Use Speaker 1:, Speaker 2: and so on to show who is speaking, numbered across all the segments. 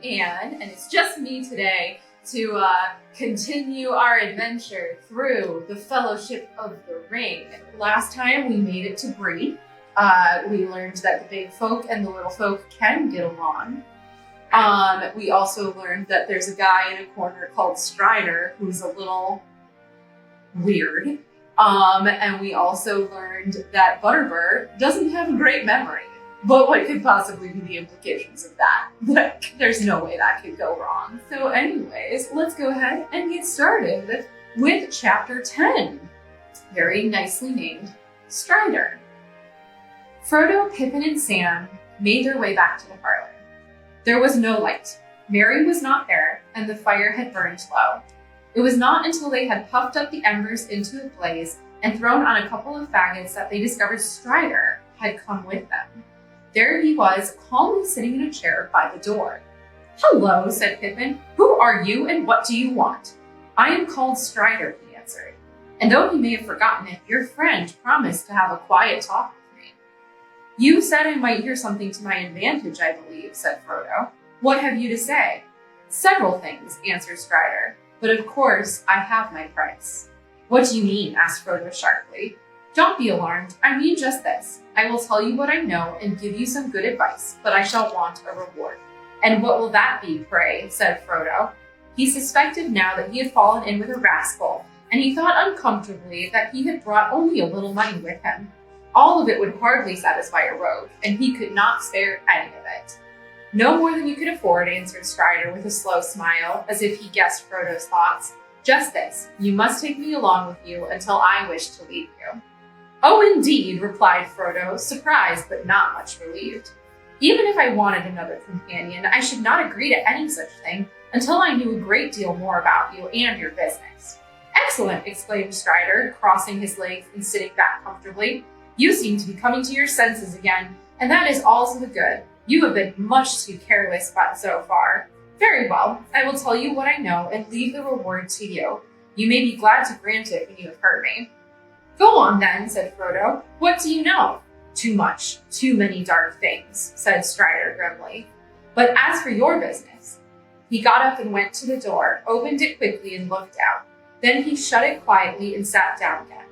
Speaker 1: Anne, and it's just me today to continue our adventure through the Fellowship of the Ring. Last time we made it to Bree. We learned that the big folk and the little folk can get along. We also learned that there's a guy in a corner called Strider who's a little weird. And we also learned that Butterbur doesn't have a great memory. But what could possibly be the implications of that? There's no way that could go wrong. So anyways, let's go ahead and get started with chapter 10. Very nicely named, Strider. Frodo, Pippin, and Sam made their way back to the parlor. There was no light. Merry was not there, and the fire had burned low. It was not until they had puffed up the embers into a blaze and thrown on a couple of faggots that they discovered Strider had come with them. There he was, calmly sitting in a chair by the door. "Hello," said Pippin. "Who are you and what do you want?" "I am called Strider," he answered. "And though he may have forgotten it, your friend promised to have a quiet talk with me." "You said I might hear something to my advantage, I believe," said Frodo. "What have you to say?" "Several things," answered Strider. "But of course, I have my price." "What do you mean?" asked Frodo sharply. "Don't be alarmed. I mean just this. I will tell you what I know and give you some good advice, but I shall want a reward." "And what will that be, pray?" said Frodo. He suspected now that he had fallen in with a rascal, and he thought uncomfortably that he had brought only a little money with him. All of it would hardly satisfy a rogue, and he could not spare any of it. "No more than you could afford," answered Strider with a slow smile, as if he guessed Frodo's thoughts. "Just this, you must take me along with you until I wish to leave you." "Oh, indeed," replied Frodo, surprised but not much relieved. "Even if I wanted another companion, I should not agree to any such thing until I knew a great deal more about you and your business." "Excellent," exclaimed Strider, crossing his legs and sitting back comfortably. "You seem to be coming to your senses again, and that is all to the good. You have been much too careless so far. Very well, I will tell you what I know and leave the reward to you. You may be glad to grant it when you have heard me." "Go on then," said Frodo. "What do you know?" "Too much, too many dark things," said Strider grimly. "But as for your business..." He got up and went to the door, opened it quickly and looked out. Then he shut it quietly and sat down again.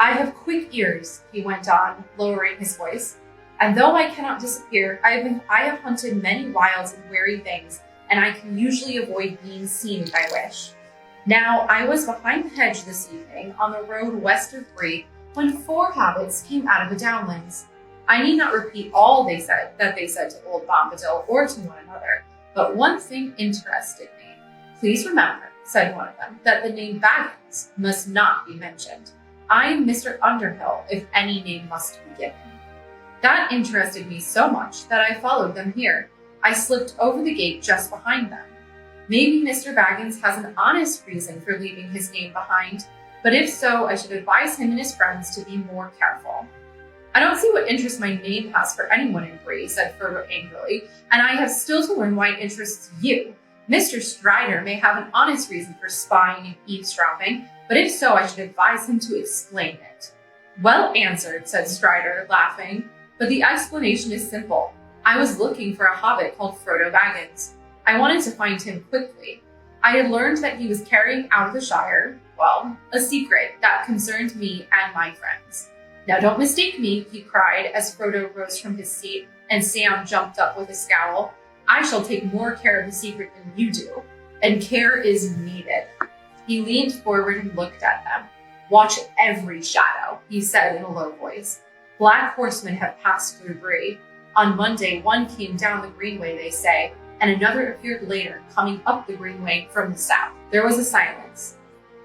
Speaker 1: "I have quick ears," he went on, lowering his voice. "And though I cannot disappear, I have hunted many wild and wary things, and I can usually avoid being seen if I wish. Now, I was behind the hedge this evening on the road west of Bree when 4 hobbits came out of the downlands. I need not repeat all they said to old Bombadil or to one another, but one thing interested me. 'Please remember,' said one of them, 'that the name Baggins must not be mentioned. I am Mr. Underhill, if any name must be given.' That interested me so much that I followed them here. I slipped over the gate just behind them. Maybe Mr. Baggins has an honest reason for leaving his name behind, but if so, I should advise him and his friends to be more careful." "I don't see what interest my name has for anyone in Bree," said Frodo angrily, "and I have still to learn why it interests you. Mr. Strider may have an honest reason for spying and eavesdropping, but if so, I should advise him to explain it." "Well answered," said Strider, laughing, "but the explanation is simple. I was looking for a hobbit called Frodo Baggins. I wanted to find him quickly. I had learned that he was carrying out of the Shire, well, a secret that concerned me and my friends. Now don't mistake me," he cried as Frodo rose from his seat and Sam jumped up with a scowl. "I shall take more care of the secret than you do, and care is needed." He leaned forward and looked at them. "Watch every shadow," he said in a low voice. "Black horsemen have passed through Bree. On Monday, one came down the greenway, they say, and another appeared later, coming up the greenway from the south." There was a silence.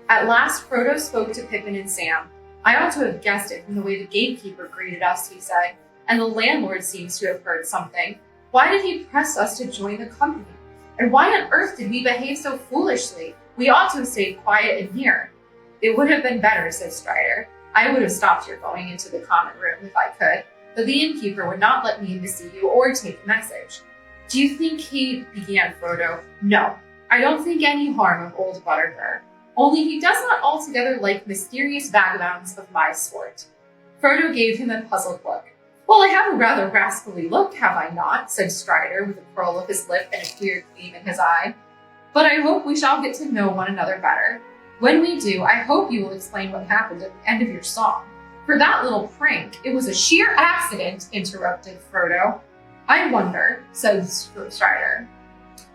Speaker 1: At last, Frodo spoke to Pippin and Sam. "I ought to have guessed it from the way the gatekeeper greeted us," he said, "and the landlord seems to have heard something. Why did he press us to join the company? And why on earth did we behave so foolishly? We ought to have stayed quiet in here." "It would have been better," said Strider. "I would have stopped your going into the common room if I could, but the innkeeper would not let me in to see you or take a message." "Do you think he..." began Frodo. "No, I don't think any harm of old Butterbur. Only he does not altogether like mysterious vagabonds of my sort." Frodo gave him a puzzled look. Well, I have a rather rascally look, have I not? Said Strider with a curl of his lip and a queer gleam in his eye. But I hope we shall get to know one another better. When we do, I hope you will explain what happened at the end of your song. For that little prank, it was a sheer accident, interrupted Frodo. I wonder, said Strider.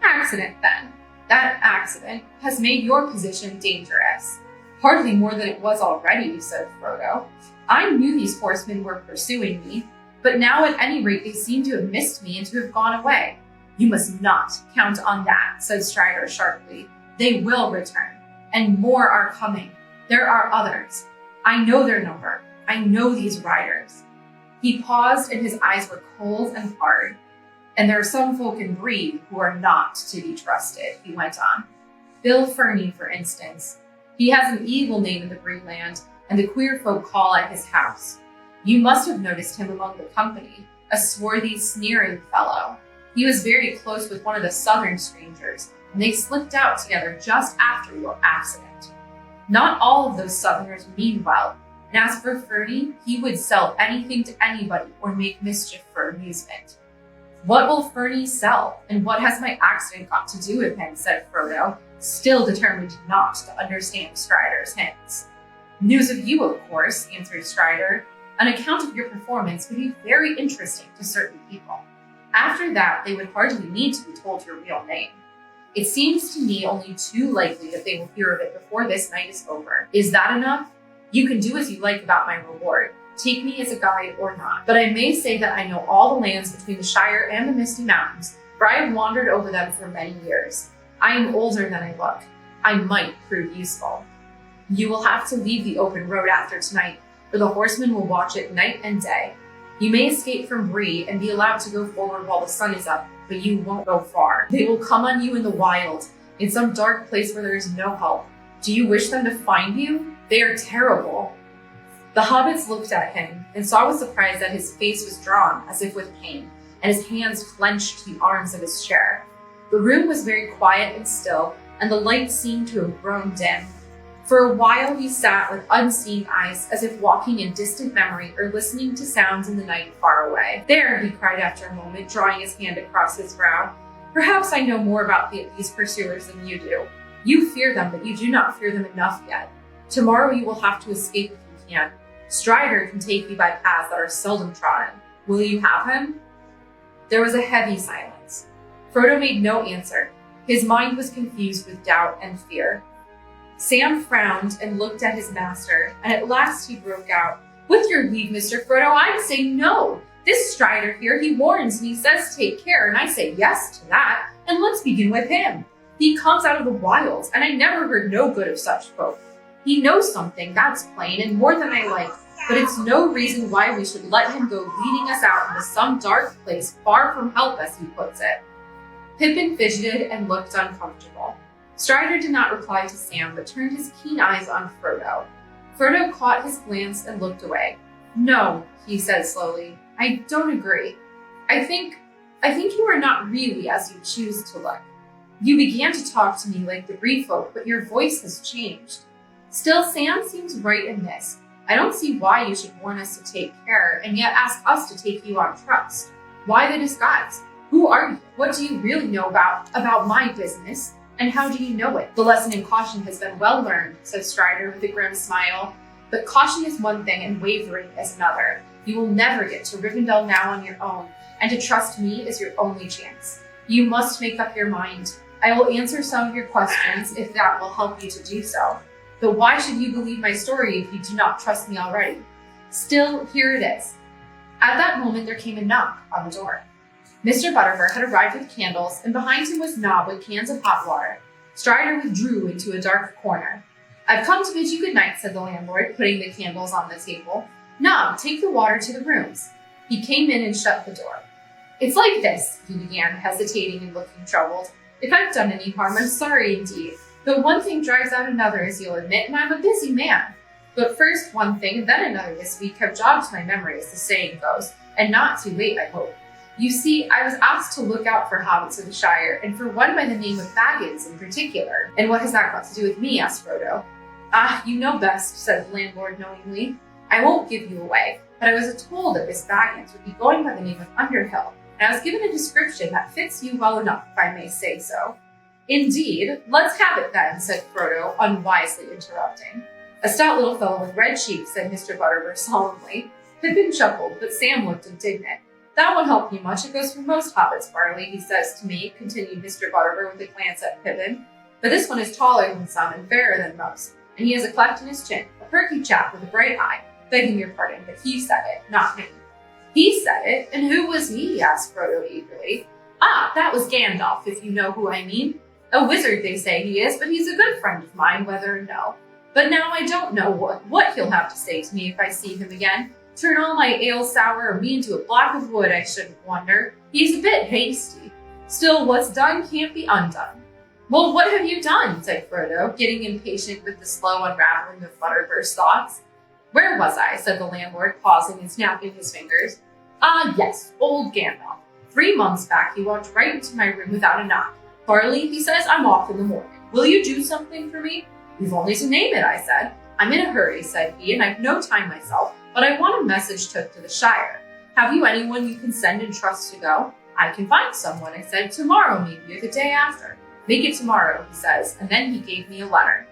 Speaker 1: Accident, then. That accident has made your position dangerous. Hardly more than it was already, said Frodo. I knew these horsemen were pursuing me, but now at any rate they seem to have missed me and to have gone away. You must not count on that, said Strider sharply. They will return, and more are coming. There are others. I know their number. I know these riders. He paused and his eyes were cold and hard. And there are some folk in Bree who are not to be trusted, he went on. Bill Ferny, for instance. He has an evil name in the Bree land, and the queer folk call at his house. You must have noticed him among the company, a swarthy, sneering fellow. He was very close with one of the southern strangers, and they slipped out together just after your accident. Not all of those southerners mean well, and as for Ferny, he would sell anything to anybody or make mischief for amusement. What will Ferny sell, and what has my accident got to do with him, said Frodo, still determined not to understand Strider's hints. News of you, of course, answered Strider. An account of your performance would be very interesting to certain people. After that, they would hardly need to be told your real name. It seems to me only too likely that they will hear of it before this night is over. Is that enough? You can do as you like about my reward. Take me as a guide or not. But I may say that I know all the lands between the Shire and the Misty Mountains, for I have wandered over them for many years. I am older than I look. I might prove useful. You will have to leave the open road after tonight, for the horsemen will watch it night and day. You may escape from Bree and be allowed to go forward while the sun is up, but you won't go far. They will come on you in the wild, in some dark place where there is no help. Do you wish them to find you? They are terrible. The hobbits looked at him and saw with surprise that his face was drawn as if with pain, and his hands clenched the arms of his chair. The room was very quiet and still, and the light seemed to have grown dim. For a while he sat with unseeing eyes, as if walking in distant memory or listening to sounds in the night far away. There, he cried after a moment, drawing his hand across his brow. Perhaps I know more about these pursuers than you do. You fear them, but you do not fear them enough yet. Tomorrow you will have to escape if you can. Strider can take you by paths that are seldom trodden. Will you have him? There was a heavy silence. Frodo made no answer. His mind was confused with doubt and fear. Sam frowned and looked at his master, and at last he broke out, With your leave, Mr. Frodo, I'd say no. This Strider here, he warns me, says take care, and I say yes to that, and let's begin with him. He comes out of the wilds, and I never heard no good of such folk. He knows something, that's plain, and more than I like, but it's no reason why we should let him go leading us out into some dark place far from help, as he puts it. Pippin fidgeted and looked uncomfortable. Strider did not reply to Sam, but turned his keen eyes on Frodo. Frodo caught his glance and looked away. No, he said slowly, I don't agree. I think you are not really as you choose to look. You began to talk to me like the Bree folk, but your voice has changed. Still, Sam seems right in this. I don't see why you should warn us to take care, and yet ask us to take you on trust. Why the disguise? Who are you? What do you really know about my business? And how do you know it? The lesson in caution has been well learned, said Strider with a grim smile. But caution is one thing and wavering is another. You will never get to Rivendell now on your own, and to trust me is your only chance. You must make up your mind. I will answer some of your questions if that will help you to do so. But why should you believe my story if you do not trust me already? Still, here it is. At that moment there came a knock on the door. Mr. Butterbur had arrived with candles, and behind him was Nob with cans of hot water. Strider withdrew into a dark corner. I've come to bid you good night, said the landlord, putting the candles on the table. Nob, take the water to the rooms. He came in and shut the door. It's like this, he began, hesitating and looking troubled. If I've done any harm, I'm sorry indeed. But one thing drives out another, as you'll admit, and I'm a busy man. But first one thing, then another this week have jogged my memory, as the saying goes, and not too late, I hope. You see, I was asked to look out for hobbits of the Shire, and for one by the name of Baggins in particular. And what has that got to do with me? Asked Frodo. Ah, you know best, said the landlord knowingly. I won't give you away. but I was told that this Baggins would be going by the name of Underhill, and I was given a description that fits you well enough, if I may say so." "Indeed, let's have it then," said Frodo, unwisely interrupting. "A stout little fellow with red cheeks," said Mr. Butterbur solemnly. Pippin chuckled, but Sam looked indignant. "That won't help you much. It goes for most hobbits, Barley, he says to me," continued Mr. Butterbur with a glance at Pippin. "But this one is taller than some and fairer than most, and he has a cleft in his chin, a perky chap with a bright eye. Begging your pardon, but he said it, not me." "He said it? And who was he?" asked Frodo eagerly. "Ah, that was Gandalf, if you know who I mean. A wizard, they say he is, but he's a good friend of mine, whether or no. But now I don't know what he'll have to say to me if I see him again. Turn all my ale sour or me into a block of wood, I shouldn't wonder. He's a bit hasty. Still, what's done can't be undone." "Well, what have you done?" said Frodo, getting impatient with the slow unraveling of Butterbur's thoughts. "Where was I?" said the landlord, pausing and snapping his fingers. "Ah, yes, old Gandalf. 3 months back he walked right into my room without a knock. 'Barley,' he says, 'I'm off in the morning. Will you do something for me?' 'You've only to name it,' I said. 'I'm in a hurry,' said he, 'and I've no time myself, but I want a message took to the Shire. Have you anyone you can send and trust to go?' 'I can find someone,' I said, 'tomorrow maybe, or the day after.' 'Make it tomorrow,' he says, and then he gave me a letter."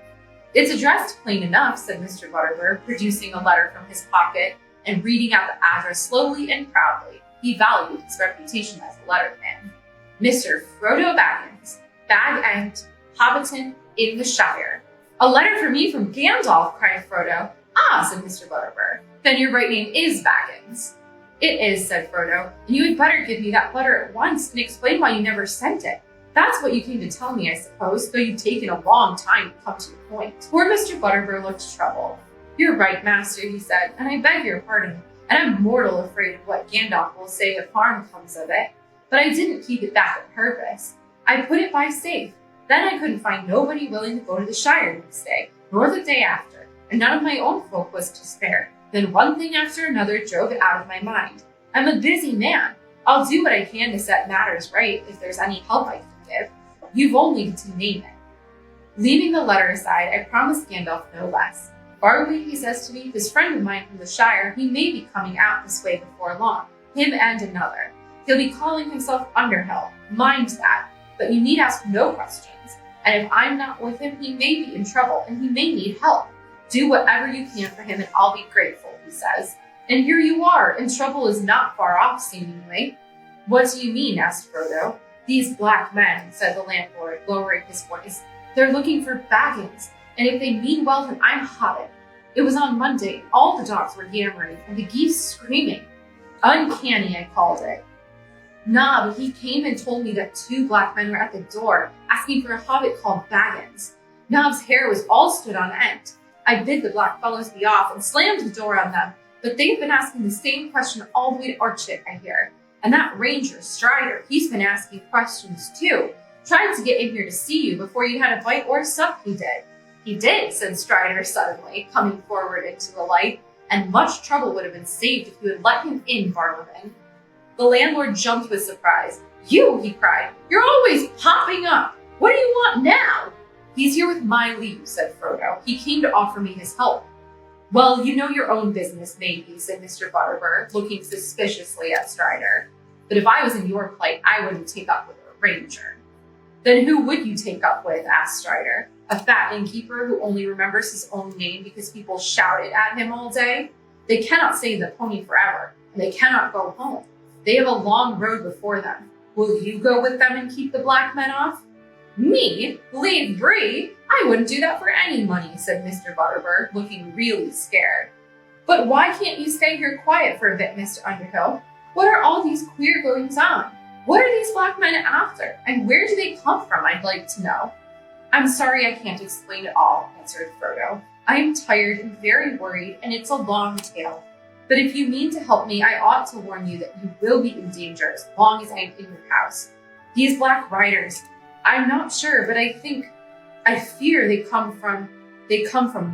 Speaker 1: "It's addressed plain enough," said Mr. Butterbur, producing a letter from his pocket and reading out the address slowly and proudly. He valued his reputation as a letterman. "Mr. Frodo Baggins, Bag End, Hobbiton, in the Shire." "A letter for me from Gandalf," cried Frodo. "Ah," said Mr. Butterbur, "then your right name is Baggins." "It is," said Frodo, "and you had better give me that letter at once and explain why you never sent it. That's what you came to tell me, I suppose, though you've taken a long time to come to the point." Poor Mr. Butterbur looked troubled. "You're right, master," he said, "and I beg your pardon, and I'm mortal afraid of what Gandalf will say if harm comes of it. But I didn't keep it back on purpose. I put it by safe. Then I couldn't find nobody willing to go to the Shire next day, nor the day after, and none of my own folk was to spare. Then one thing after another drove it out of my mind. I'm a busy man. I'll do what I can to set matters right if there's any help I can give. You've only to name it." Leaving the letter aside, I promised Gandalf no less. "Barley," he says to me, "this friend of mine from the Shire, he may be coming out this way before long. Him and another. He'll be calling himself Underhill. Mind that. But you need ask no questions. And if I'm not with him, he may be in trouble and he may need help. Do whatever you can for him and I'll be grateful," he says. "And here you are, and trouble is not far off, seemingly." "What do you mean?" asked Frodo. "These black men," said the landlord, lowering his voice. "They're looking for Baggins, and if they mean well, then I'm hobbit. It was on Monday, and all the dogs were yammering, and the geese screaming. Uncanny, I called it. Nah, but he came and told me that 2 black men were at the door, asking for a hobbit called Baggins. Nob's hair was all stood on end. I bid the black fellows be off and slammed the door on them, but they've been asking the same question all the way to Archit, I hear. And that ranger, Strider, he's been asking questions too. Tried to get in here to see you before you had a bite or sup, he did." "He did," said Strider suddenly, coming forward into the light, "and much trouble would have been saved if you had let him in, Barliman." The landlord jumped with surprise. "You," he cried, "you're always popping up. What do you want now?" "He's here with my leave," said Frodo. "He came to offer me his help." "Well, you know your own business, maybe," said Mr. Butterbur, looking suspiciously at Strider. "But if I was in your plight, I wouldn't take up with a ranger." "Then who would you take up with?" asked Strider. "A fat innkeeper who only remembers his own name because people shout it at him all day? They cannot save the pony forever, and they cannot go home. They have a long road before them. Will you go with them and keep the black men off?" "Me? Leave Bree? I wouldn't do that for any money," said Mr. Butterbur, looking really scared. "But why can't you stay here quiet for a bit, Mr. Underhill? What are all these queer goings on? What are these black men after? And where do they come from, I'd like to know?" "I'm sorry I can't explain it all," answered Frodo. "I am tired and very worried, and it's a long tale. But if you mean to help me, I ought to warn you that you will be in danger as long as I am in your house. These black riders, I'm not sure, but I fear they come from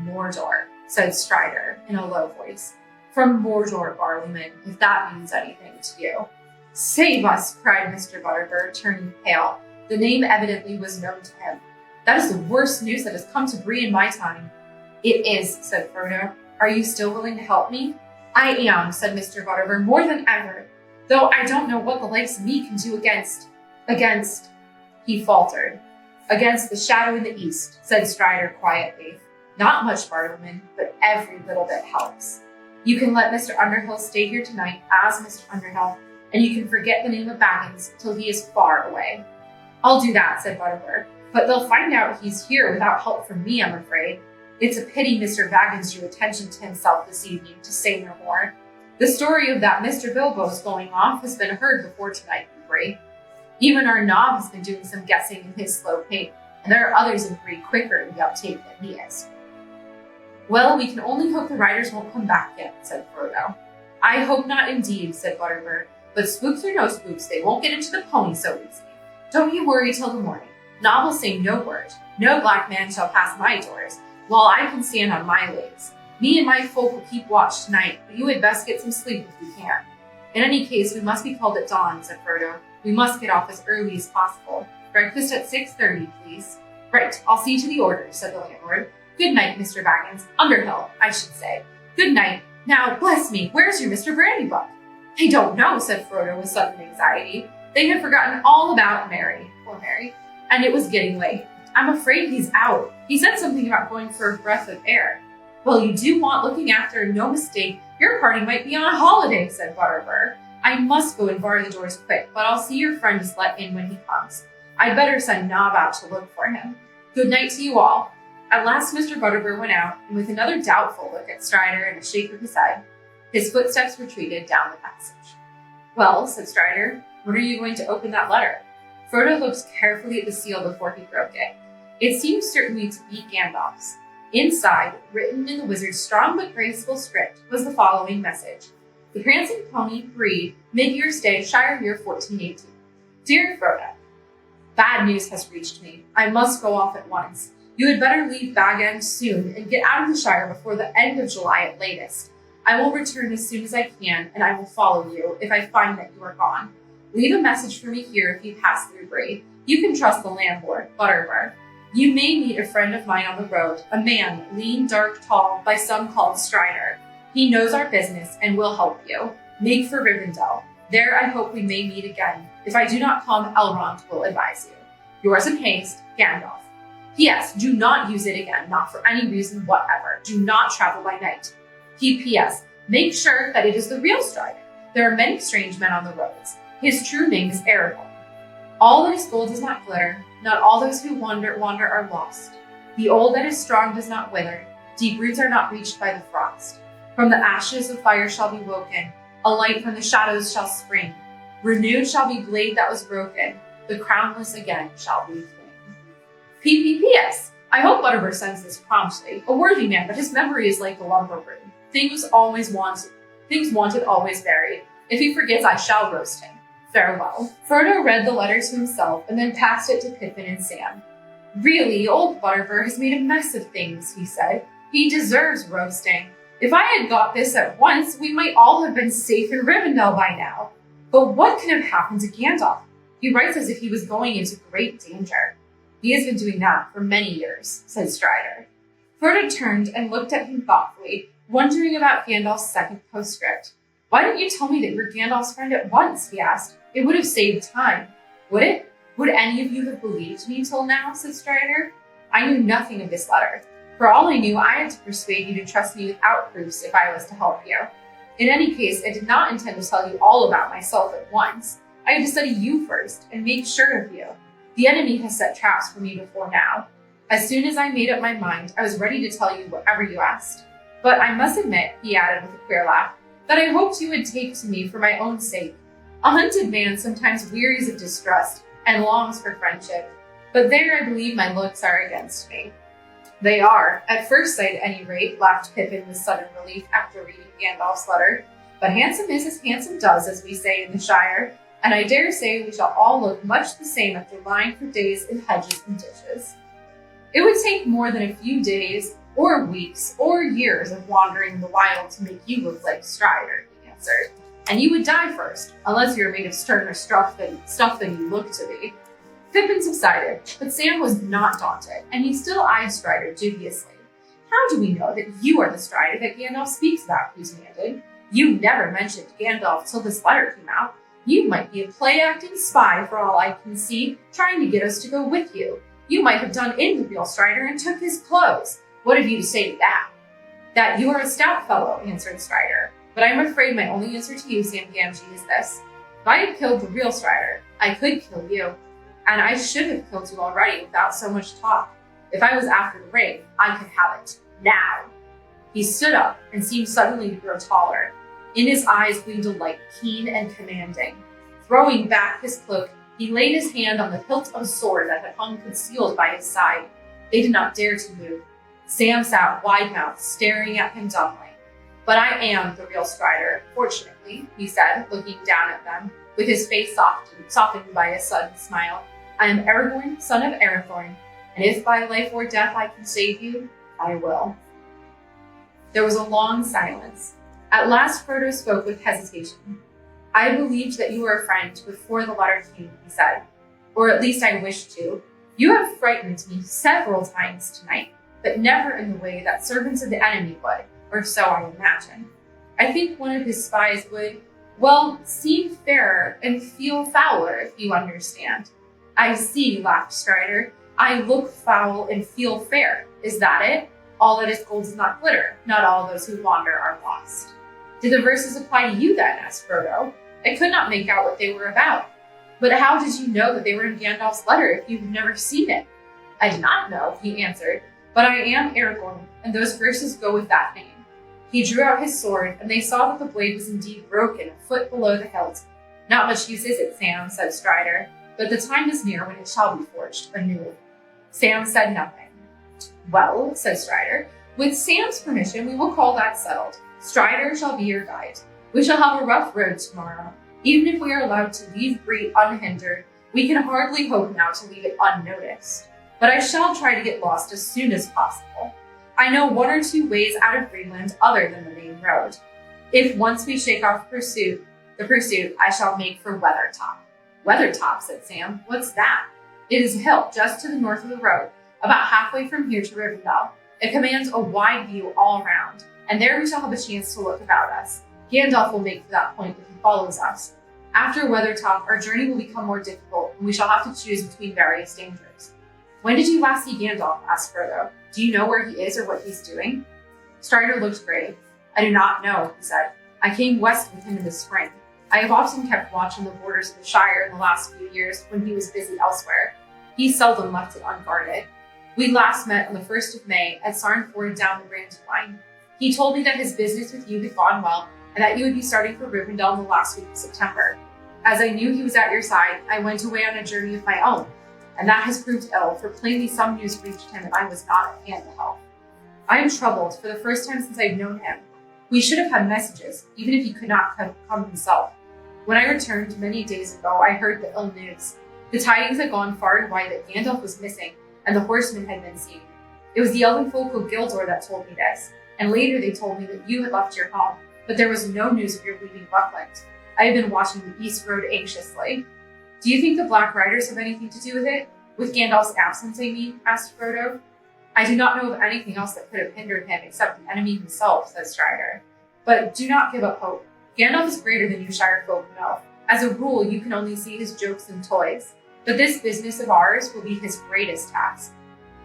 Speaker 1: Mordor," said Strider in a low voice. "From Mordor, Barliman, if that means anything to you." "Save us," cried Mr. Butterbur, turning pale. The name evidently was known to him. "That is the worst news that has come to Bree in my time." "It is," said Frodo. "Are you still willing to help me?" I am, said Mr. Butterbeer, more than ever, though I don't know what the likes of me can do against, he faltered. Against the shadow in the east, said Strider quietly. Not much, Bartleman, but every little bit helps. You can let Mr. Underhill stay here tonight as Mr. Underhill, and you can forget the name of Baggins till he is far away. I'll do that, said Butterbeer, but they'll find out he's here without help from me, I'm afraid. It's a pity Mr. Baggins drew attention to himself this evening, to say no more. The story of that Mr. Bilbo's going off has been heard before tonight, Bree. Even our knob has been doing some guessing in his slow pate, and there are others in Bree quicker in the uptake than he is. Well, we can only hope the riders won't come back yet, said Frodo. I hope not indeed, said Butterbeer, but spooks or no spooks, they won't get into the pony so easy. Don't you worry till the morning. Nob will say no word. No black man shall pass my doors, while I can stand on my legs. Me and my folk will keep watch tonight, but you had best get some sleep if you can. In any case, we must be called at dawn, said Frodo. We must get off as early as possible. Breakfast at 6:30, please. Right, I'll see to the orders, said the landlord. Good night, Mr. Baggins. Underhill, I should say. Good night. Now, bless me, where's your Mr. Brandybuck? I don't know, said Frodo with sudden anxiety. They had forgotten all about Mary, poor Mary, and it was getting late. I'm afraid he's out. He said something about going for a breath of air. Well, you do want looking after, no mistake. Your party might be on a holiday, said Butterbeer. I must go and bar the doors quick, but I'll see your friend is let in when he comes. I'd better send Nob out to look for him. Good night to you all. At last Mr. Butterbeer went out, and with another doubtful look at Strider and a shake of his head, his footsteps retreated down the passage. Well, said Strider, when are you going to open that letter? Frodo looked carefully at the seal before he broke it. It seemed certainly to be Gandalf's. Inside, written in the wizard's strong but graceful script, was the following message. The Prancing Pony, Bree, mid-year's day, Shire year 1418. Dear Frodo, bad news has reached me. I must go off at once. You had better leave Bag End soon and get out of the Shire before the end of July at latest. I will return as soon as I can, and I will follow you if I find that you are gone. Leave a message for me here if you pass through Bree. You can trust the landlord, Butterbeer. You may meet a friend of mine on the road, a man, lean, dark, tall, by some called Strider. He knows our business and will help you. Make for Rivendell. There I hope we may meet again. If I do not come, Elrond will advise you. Yours in haste, Gandalf. P.S. Do not use it again, not for any reason whatever. Do not travel by night. P.P.S. Make sure that it is the real Strider. There are many strange men on the roads. His true name is Aragorn. All that is gold does not glitter. Not all those who wander are lost. The old that is strong does not wither. Deep roots are not reached by the frost. From the ashes of fire shall be woken. A light from the shadows shall spring. Renewed shall be blade that was broken. The crownless again shall be king. P.P.P.S. I hope Butterbeer sends this promptly. A worthy man, but his memory is like the lumber room. Things wanted always buried. If he forgets, I shall roast him. Farewell. Frodo read the letter to himself and then passed it to Pippin and Sam. Really, old Butterbeer has made a mess of things, he said. He deserves roasting. If I had got this at once, we might all have been safe in Rivendell by now. But what can have happened to Gandalf? He writes as if he was going into great danger. He has been doing that for many years, said Strider. Frodo turned and looked at him thoughtfully, wondering about Gandalf's second postscript. Why didn't you tell me that you were Gandalf's friend at once, he asked. It would have saved time. Would it? Would any of you have believed me till now, said Strider. I knew nothing of this letter. For all I knew, I had to persuade you to trust me without proofs if I was to help you. In any case, I did not intend to tell you all about myself at once. I had to study you first and make sure of you. The enemy has set traps for me before now. As soon as I made up my mind, I was ready to tell you whatever you asked. But I must admit, he added with a queer laugh, that I hoped you would take to me for my own sake. A hunted man sometimes wearies of distrust and longs for friendship, but there I believe my looks are against me. They are, at first sight at any rate, laughed Pippin with sudden relief after reading Gandalf's letter. But handsome is as handsome does, as we say in the Shire, and I dare say we shall all look much the same after lying for days in hedges and ditches. It would take more than a few days, or weeks, or years of wandering in the wild to make you look like Strider, he answered. And you would die first, unless you are made of sterner stuff than you look to be. Pippin subsided, but Sam was not daunted, and he still eyed Strider dubiously. How do we know that you are the Strider that Gandalf speaks about, he demanded. You never mentioned Gandalf till this letter came out. You might be a play-acting spy for all I can see, trying to get us to go with you. You might have done in the real Strider and took his clothes. What have you to say to that? That you are a stout fellow, answered Strider. But I'm afraid my only answer to you, Sam Gamgee, is this. If I had killed the real Strider, I could kill you. And I should have killed you already without so much talk. If I was after the ring, I could have it. Now. He stood up and seemed suddenly to grow taller. In his eyes gleamed a light, keen and commanding. Throwing back his cloak, he laid his hand on the hilt of a sword that had hung concealed by his side. They did not dare to move. Sam sat wide-mouthed, staring at him dumbly. But I am the real Strider, fortunately, he said, looking down at them, with his face softened by a sudden smile. I am Aragorn, son of Arathorn, and if by life or death I can save you, I will. There was a long silence. At last Frodo spoke with hesitation. I believed that you were a friend before the letter came, he said. Or at least I wished to. You have frightened me several times tonight, but never in the way that servants of the enemy would, or so I imagine. I think one of his spies would, well, seem fairer and feel fouler, if you understand. I see, laughed Strider. I look foul and feel fair. Is that it? All that is gold does not glitter. Not all those who wander are lost. Did the verses apply to you then? Asked Frodo. I could not make out what they were about. But how did you know that they were in Gandalf's letter if you have never seen it? I did not know, he answered, but I am Aragorn, and those verses go with that name. He drew out his sword, and they saw that the blade was indeed broken a foot below the hilt. Not much use is it, Sam, said Strider, but the time is near when it shall be forged anew. Sam said nothing. Well, said Strider, with Sam's permission, we will call that settled. Strider shall be your guide. We shall have a rough road tomorrow. Even if we are allowed to leave Bree unhindered, we can hardly hope now to leave it unnoticed. But I shall try to get lost as soon as possible. I know one or two ways out of Greenland other than the main road. If once we shake off the pursuit, I shall make for Weathertop. Weathertop, said Sam. What's that? It is a hill just to the north of the road, about halfway from here to Rivendell. It commands a wide view all around, and there we shall have a chance to look about us. Gandalf will make for that point if he follows us. After Weathertop, our journey will become more difficult, and we shall have to choose between various dangers. When did you last see Gandalf? Asked Frodo. Do you know where he is or what he's doing? Strider looked grave. I do not know, he said. I came west with him in the spring. I have often kept watch on the borders of the Shire in the last few years when he was busy elsewhere. He seldom left it unguarded. We last met on the 1st of May at Sarnford down the Brandywine. He told me that his business with you had gone well and that you would be starting for Rivendell in the last week of September. As I knew he was at your side, I went away on a journey of my own, and that has proved ill, for plainly some news reached him and I was not at hand to help. I am troubled for the first time since I've known him. We should have had messages, even if he could not come himself. When I returned many days ago, I heard the ill news. The tidings had gone far and wide that Gandalf was missing, and the horsemen had been seen. It was the elven folk of Gildor that told me this, and later they told me that you had left your home, but there was no news of your leaving Buckland. I have been watching the East Road anxiously. Do you think the Black Riders have anything to do with it? With Gandalf's absence, I mean, asked Frodo. I do not know of anything else that could have hindered him except the enemy himself, said Strider. But do not give up hope. Gandalf is greater than you Shire folk know. As a rule, you can only see his jokes and toys. But this business of ours will be his greatest task.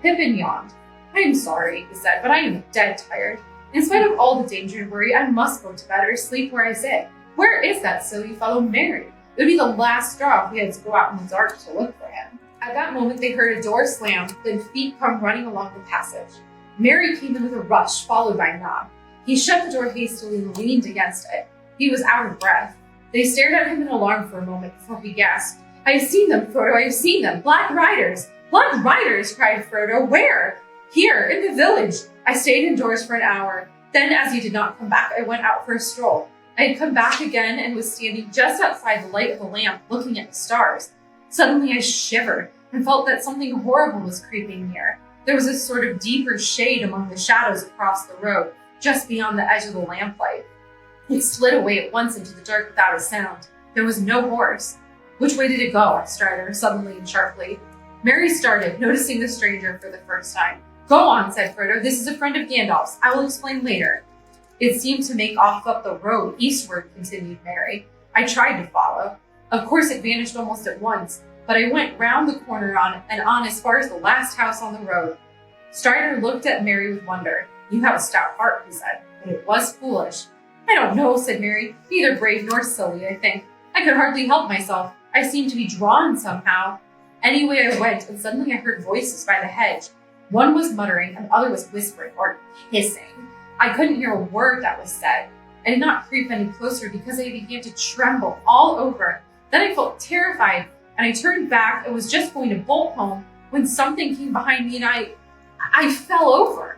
Speaker 1: Pippin yawned. I am sorry, he said, but I am dead tired. In spite of all the danger and worry, I must go to bed or sleep where I sit. Where is that silly fellow Merry? It would be the last straw if we had to go out in the dark to look for him. At that moment, they heard a door slam, then feet come running along the passage. Merry came in with a rush, followed by Nob. He shut the door hastily and leaned against it. He was out of breath. They stared at him in alarm for a moment before he gasped. I have seen them, Frodo, I have seen them. Black Riders! Black Riders, cried Frodo. Where? Here, in the village. I stayed indoors for an hour. Then, as you did not come back, I went out for a stroll. I had come back again and was standing just outside the light of the lamp, looking at the stars. Suddenly I shivered and felt that something horrible was creeping near. There was a sort of deeper shade among the shadows across the road, just beyond the edge of the lamplight. It slid away at once into the dark without a sound. There was no horse. Which way did it go? asked Strider, suddenly and sharply. Merry started, noticing the stranger for the first time. Go on, said Frodo. This is a friend of Gandalf's. I will explain later. It seemed to make off up the road eastward, continued Mary. I tried to follow. Of course, it vanished almost at once, but I went round the corner and on as far as the last house on the road. Strider looked at Mary with wonder. You have a stout heart, he said, but it was foolish. I don't know, said Mary. Neither brave nor silly, I think. I could hardly help myself. I seemed to be drawn somehow. Anyway, I went, and suddenly I heard voices by the hedge. One was muttering, and the other was whispering, or hissing. I couldn't hear a word that was said. I did not creep any closer because I began to tremble all over. Then I felt terrified, and I turned back and was just going to bolt home when something came behind me and I fell over.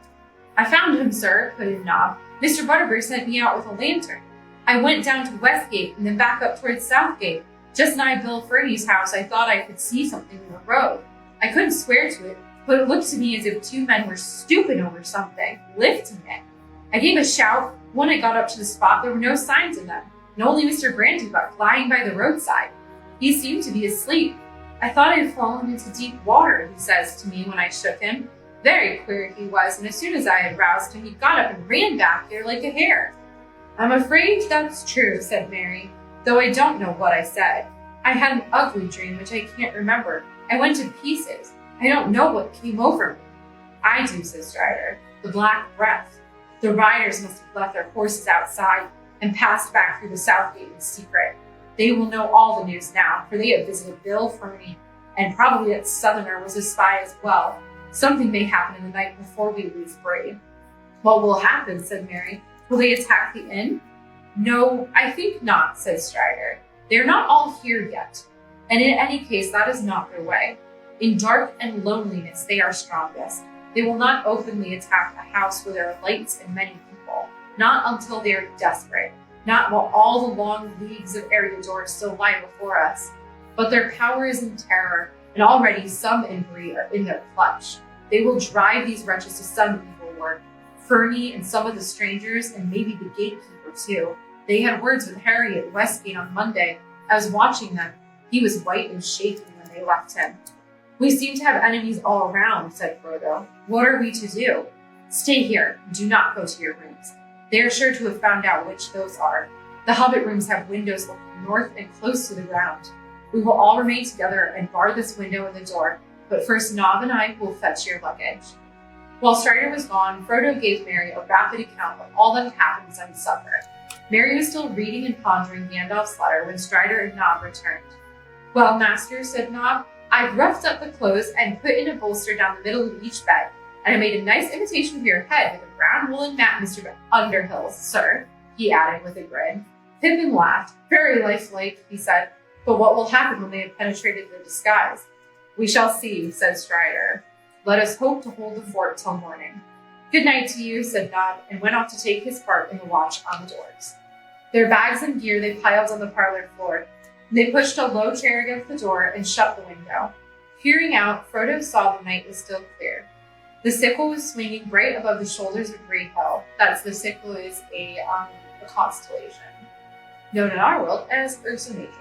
Speaker 1: I found him, sir, put in Nob. Mr. Butterbury sent me out with a lantern. I went down to Westgate and then back up towards Southgate. Just nigh Bill Fernie's house, I thought I could see something in the road. I couldn't swear to it, but it looked to me as if two men were stooping over something, lifting it. I gave a shout. When I got up to the spot, there were no signs of them, and only Mr. Brandybuck lying by the roadside. He seemed to be asleep. I thought I had fallen into deep water, he says to me when I shook him. Very queer he was, and as soon as I had roused him, he got up and ran back here like a hare. I'm afraid that's true, said Mary, though I don't know what I said. I had an ugly dream which I can't remember. I went to pieces. I don't know what came over me. I do, said Strider. The black breath. The riders must have left their horses outside and passed back through the south gate in secret. They will know all the news now, for they have visited Bill Fernie, and probably that Southerner was a spy as well. Something may happen in the night before we leave Bray. What will happen, said Mary. Will they attack the inn? No, I think not, said Strider. They are not all here yet, and in any case, that is not their way. In dark and loneliness, they are strongest. They will not openly attack a house where there are lights and many people, not until they are desperate, not while all the long leagues of area doors still lie before us. But their power is in terror, and already some in Bree are in their clutch. They will drive these wretches to some evil work. Fernie and some of the strangers, and maybe the gatekeeper too. They had words with Harry at Westgate on Monday. I was watching them. He was white and shaking when they left him. We seem to have enemies all around, said Frodo. What are we to do? Stay here. Do not go to your rooms. They are sure to have found out which those are. The Hobbit rooms have windows looking north and close to the ground. We will all remain together and bar this window and the door, but first Nob and I will fetch your luggage. While Strider was gone, Frodo gave Mary a rapid account of all that had happened since supper. Mary was still reading and pondering Gandalf's letter when Strider and Nob returned. Well, master, said Nob, I've roughed up the clothes and put in a bolster down the middle of each bed, and I made a nice imitation of your head with a brown woolen mat, Mr. Underhill's, sir, he added with a grin. Pippin laughed. Very lifelike, he said, but what will happen when they have penetrated the disguise? We shall see, said Strider. Let us hope to hold the fort till morning. Good night to you, said Nob, and went off to take his part in the watch on the doors. Their bags and gear they piled on the parlor floor. They pushed a low chair against the door and shut the window. Peering out, Frodo saw the night was still clear. The sickle was swinging bright above the shoulders of Grey Hill. That's the sickle is a constellation, known in our world as Ursa Major.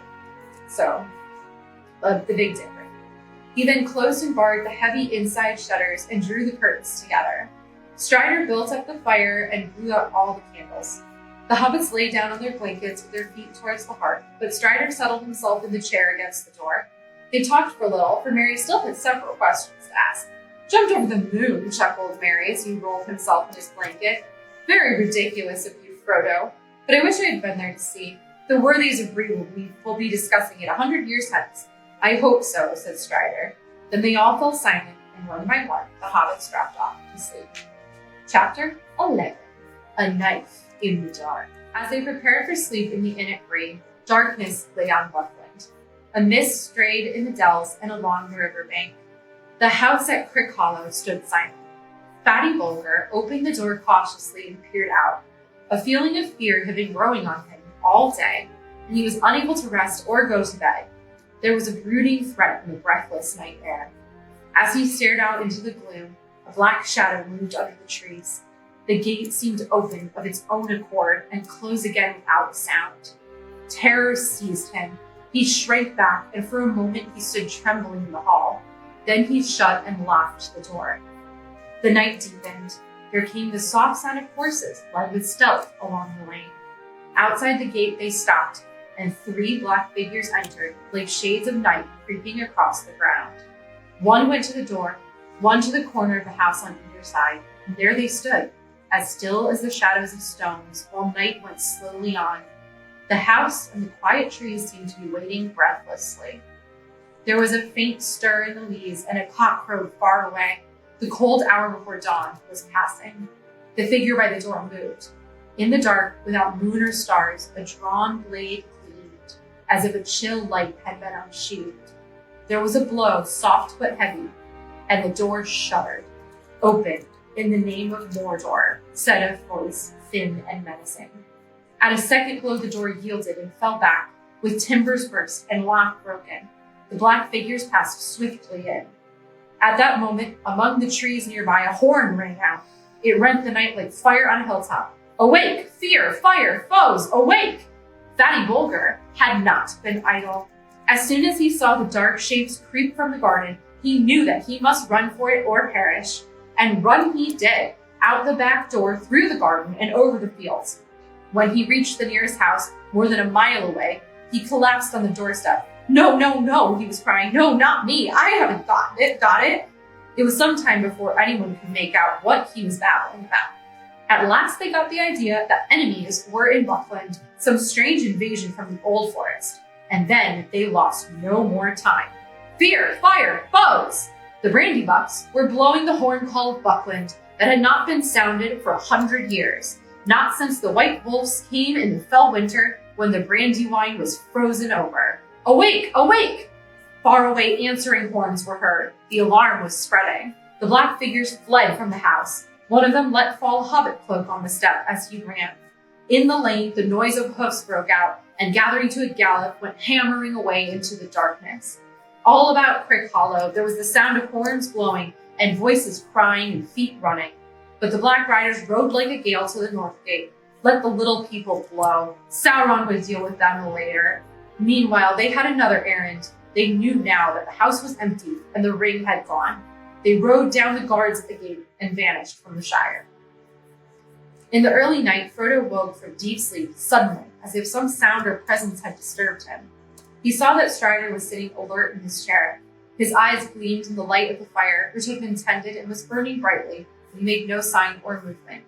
Speaker 1: So, the Big Dipper. He then closed and barred the heavy inside shutters and drew the curtains together. Strider built up the fire and blew out all the candles. The hobbits lay down on their blankets with their feet towards the hearth, but Strider settled himself in the chair against the door. They talked for a little, for Mary still had several questions to ask. Jumped over the moon, chuckled Mary as he rolled himself in his blanket. Very ridiculous of you, Frodo, but I wish I had been there to see. The worthies of Bree will be discussing it 100 years hence. I hope so, said Strider. Then they all fell silent, and one by one, the hobbits dropped off to sleep. Chapter 11. A Knife in the Dark. As they prepared for sleep in the inn at Bree, darkness lay on Loveland. A mist strayed in the dells and along the riverbank. The house at Crick Hollow stood silent. Fatty Bulger opened the door cautiously and peered out. A feeling of fear had been growing on him all day, and he was unable to rest or go to bed. There was a brooding threat in the breathless night air. As he stared out into the gloom, a black shadow moved under the trees. The gate seemed to open of its own accord and close again without a sound. Terror seized him. He shrank back, and for a moment he stood trembling in the hall. Then he shut and locked the door. The night deepened. there came the soft sound of horses led with stealth along the lane. Outside the gate they stopped, and 3 black figures entered, like shades of night creeping across the ground. One went to the door, one to the corner of the house on either side, and there they stood, as still as the shadows of stones, while night went slowly on. The house and the quiet trees seemed to be waiting breathlessly. There was a faint stir in the leaves, and a cock crowed far away. The cold hour before dawn was passing. The figure by the door moved. In the dark, without moon or stars, a drawn blade gleamed, as if a chill light had been unsheathed. There was a blow, soft but heavy, and the door shuddered. "Open, in the name of Mordor," said a voice, thin and menacing. At a second blow, the door yielded and fell back, with timbers burst and lock broken. The black figures passed swiftly in. At that moment, among the trees nearby, a horn rang out. It rent the night like fire on a hilltop. "Awake! Fear! Fire! Foes! Awake!" Fatty Bulger had not been idle. As soon as he saw the dark shapes creep from the garden, he knew that he must run for it or perish. And run he did, out the back door, through the garden, and over the fields. When he reached the nearest house, more than a mile away, he collapsed on the doorstep. "No, no, no," he was crying. "No, not me. I haven't got it. It was some time before anyone could make out what he was babbling about. At last they got the idea that enemies were in Buckland, some strange invasion from the Old Forest. And then they lost no more time. Fear, fire, foes! The Brandybucks were blowing the horn call of Buckland that had not been sounded for 100 years, not since the White Wolves came in the fell winter when the Brandywine was frozen over. "Awake, awake!" Far away answering horns were heard. The alarm was spreading. The black figures fled from the house. One of them let fall a hobbit cloak on the step as he ran. In the lane, the noise of hoofs broke out, and gathering to a gallop, went hammering away into the darkness. All about Crick Hollow, there was the sound of horns blowing and voices crying and feet running. But the black riders rode like a gale to the north gate. Let the little people blow. Sauron would deal with them later. Meanwhile, they had another errand. They knew now that the house was empty and the ring had gone. They rode down the guards at the gate and vanished from the Shire. In the early night, Frodo woke from deep sleep suddenly, as if some sound or presence had disturbed him. He saw that Strider was sitting alert in his chair. His eyes gleamed in the light of the fire, which had been tended and was burning brightly, and he made no sign or movement.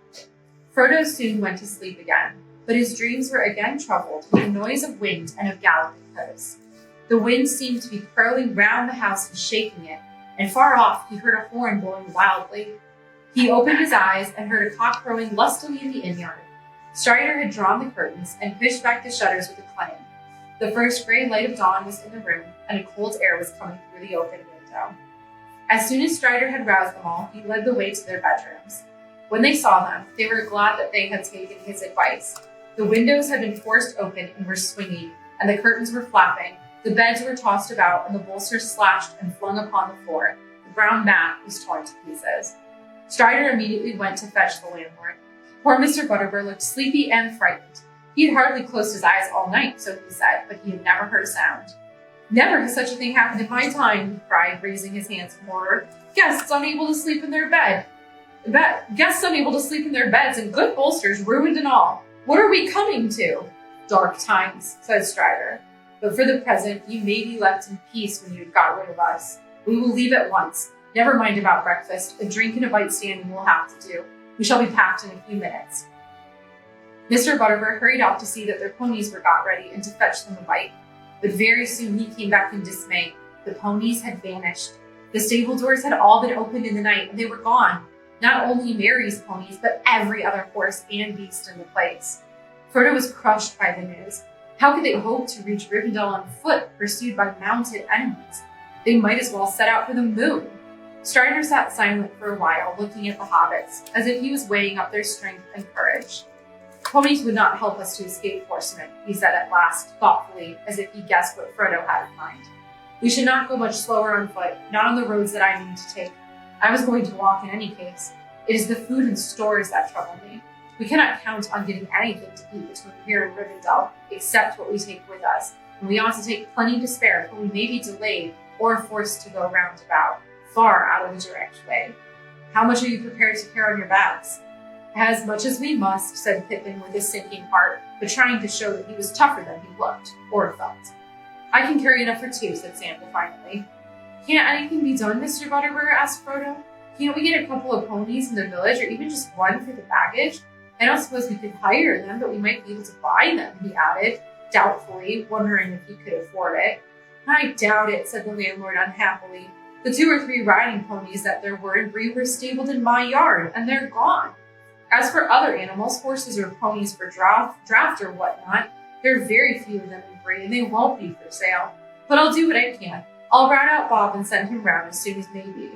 Speaker 1: Frodo soon went to sleep again, but his dreams were again troubled with the noise of wind and of galloping hoofs. The wind seemed to be curling round the house and shaking it, and far off he heard a horn blowing wildly. He opened his eyes and heard a cock crowing lustily in the inn yard. Strider had drawn the curtains and pushed back the shutters with a clang. The first gray light of dawn was in the room, and a cold air was coming through the open window. As soon as Strider had roused them all, he led the way to their bedrooms. When they saw them, they were glad that they had taken his advice. The windows had been forced open and were swinging, and the curtains were flapping. The beds were tossed about, and the bolsters slashed and flung upon the floor. The brown mat was torn to pieces. Strider immediately went to fetch the landlord. Poor Mr. Butterbur looked sleepy and frightened. He had hardly closed his eyes all night, so he said, but he had never heard a sound. "Never has such a thing happened in my time," he cried, raising his hands in horror. Guests unable to sleep in their beds, and good bolsters ruined and all. What are we coming to?" "Dark times," said Strider. "But for the present, you may be left in peace when you have got rid of us. We will leave at once. Never mind about breakfast. A drink and a bite standing will have to do. We shall be packed in a few minutes." Mr. Butterbur hurried off to see that their ponies were got ready and to fetch them a bite. But very soon he came back in dismay. The ponies had vanished. The stable doors had all been opened in the night, and they were gone. Not only Mary's ponies, but every other horse and beast in the place. Frodo was crushed by the news. How could they hope to reach Rivendell on foot, pursued by mounted enemies? They might as well set out for the moon. Strider sat silent for a while, looking at the hobbits, as if he was weighing up their strength and courage. "Ponies would not help us to escape Horsemen," he said at last, thoughtfully, as if he guessed what Frodo had in mind. "We should not go much slower on foot, not on the roads that I mean to take. I was going to walk in any case. It is the food and stores that trouble me. We cannot count on getting anything to eat between here and Rivendell, except what we take with us, and we ought to take plenty to spare, for we may be delayed or forced to go roundabout, far out of the direct way." How much are you prepared to carry on your backs? As much as we must, said Pippin with a sinking heart, but trying to show that he was tougher than he looked, or felt. I can carry enough for 2, said Sam defiantly. Can't anything be done, Mr. Butterbur? Asked Frodo. Can't we get a couple of ponies in the village, or even just one for the baggage? I don't suppose we could hire them, but we might be able to buy them, he added, doubtfully, wondering if he could afford it. I doubt it, said the landlord unhappily. The 2 or 3 riding ponies that there were in Bree were stabled in my yard, and they're gone. As for other animals, horses or ponies for draft or whatnot, there are very few of them in Bree, and they won't be for sale. But I'll do what I can. I'll rout out Bob and send him round as soon as may be.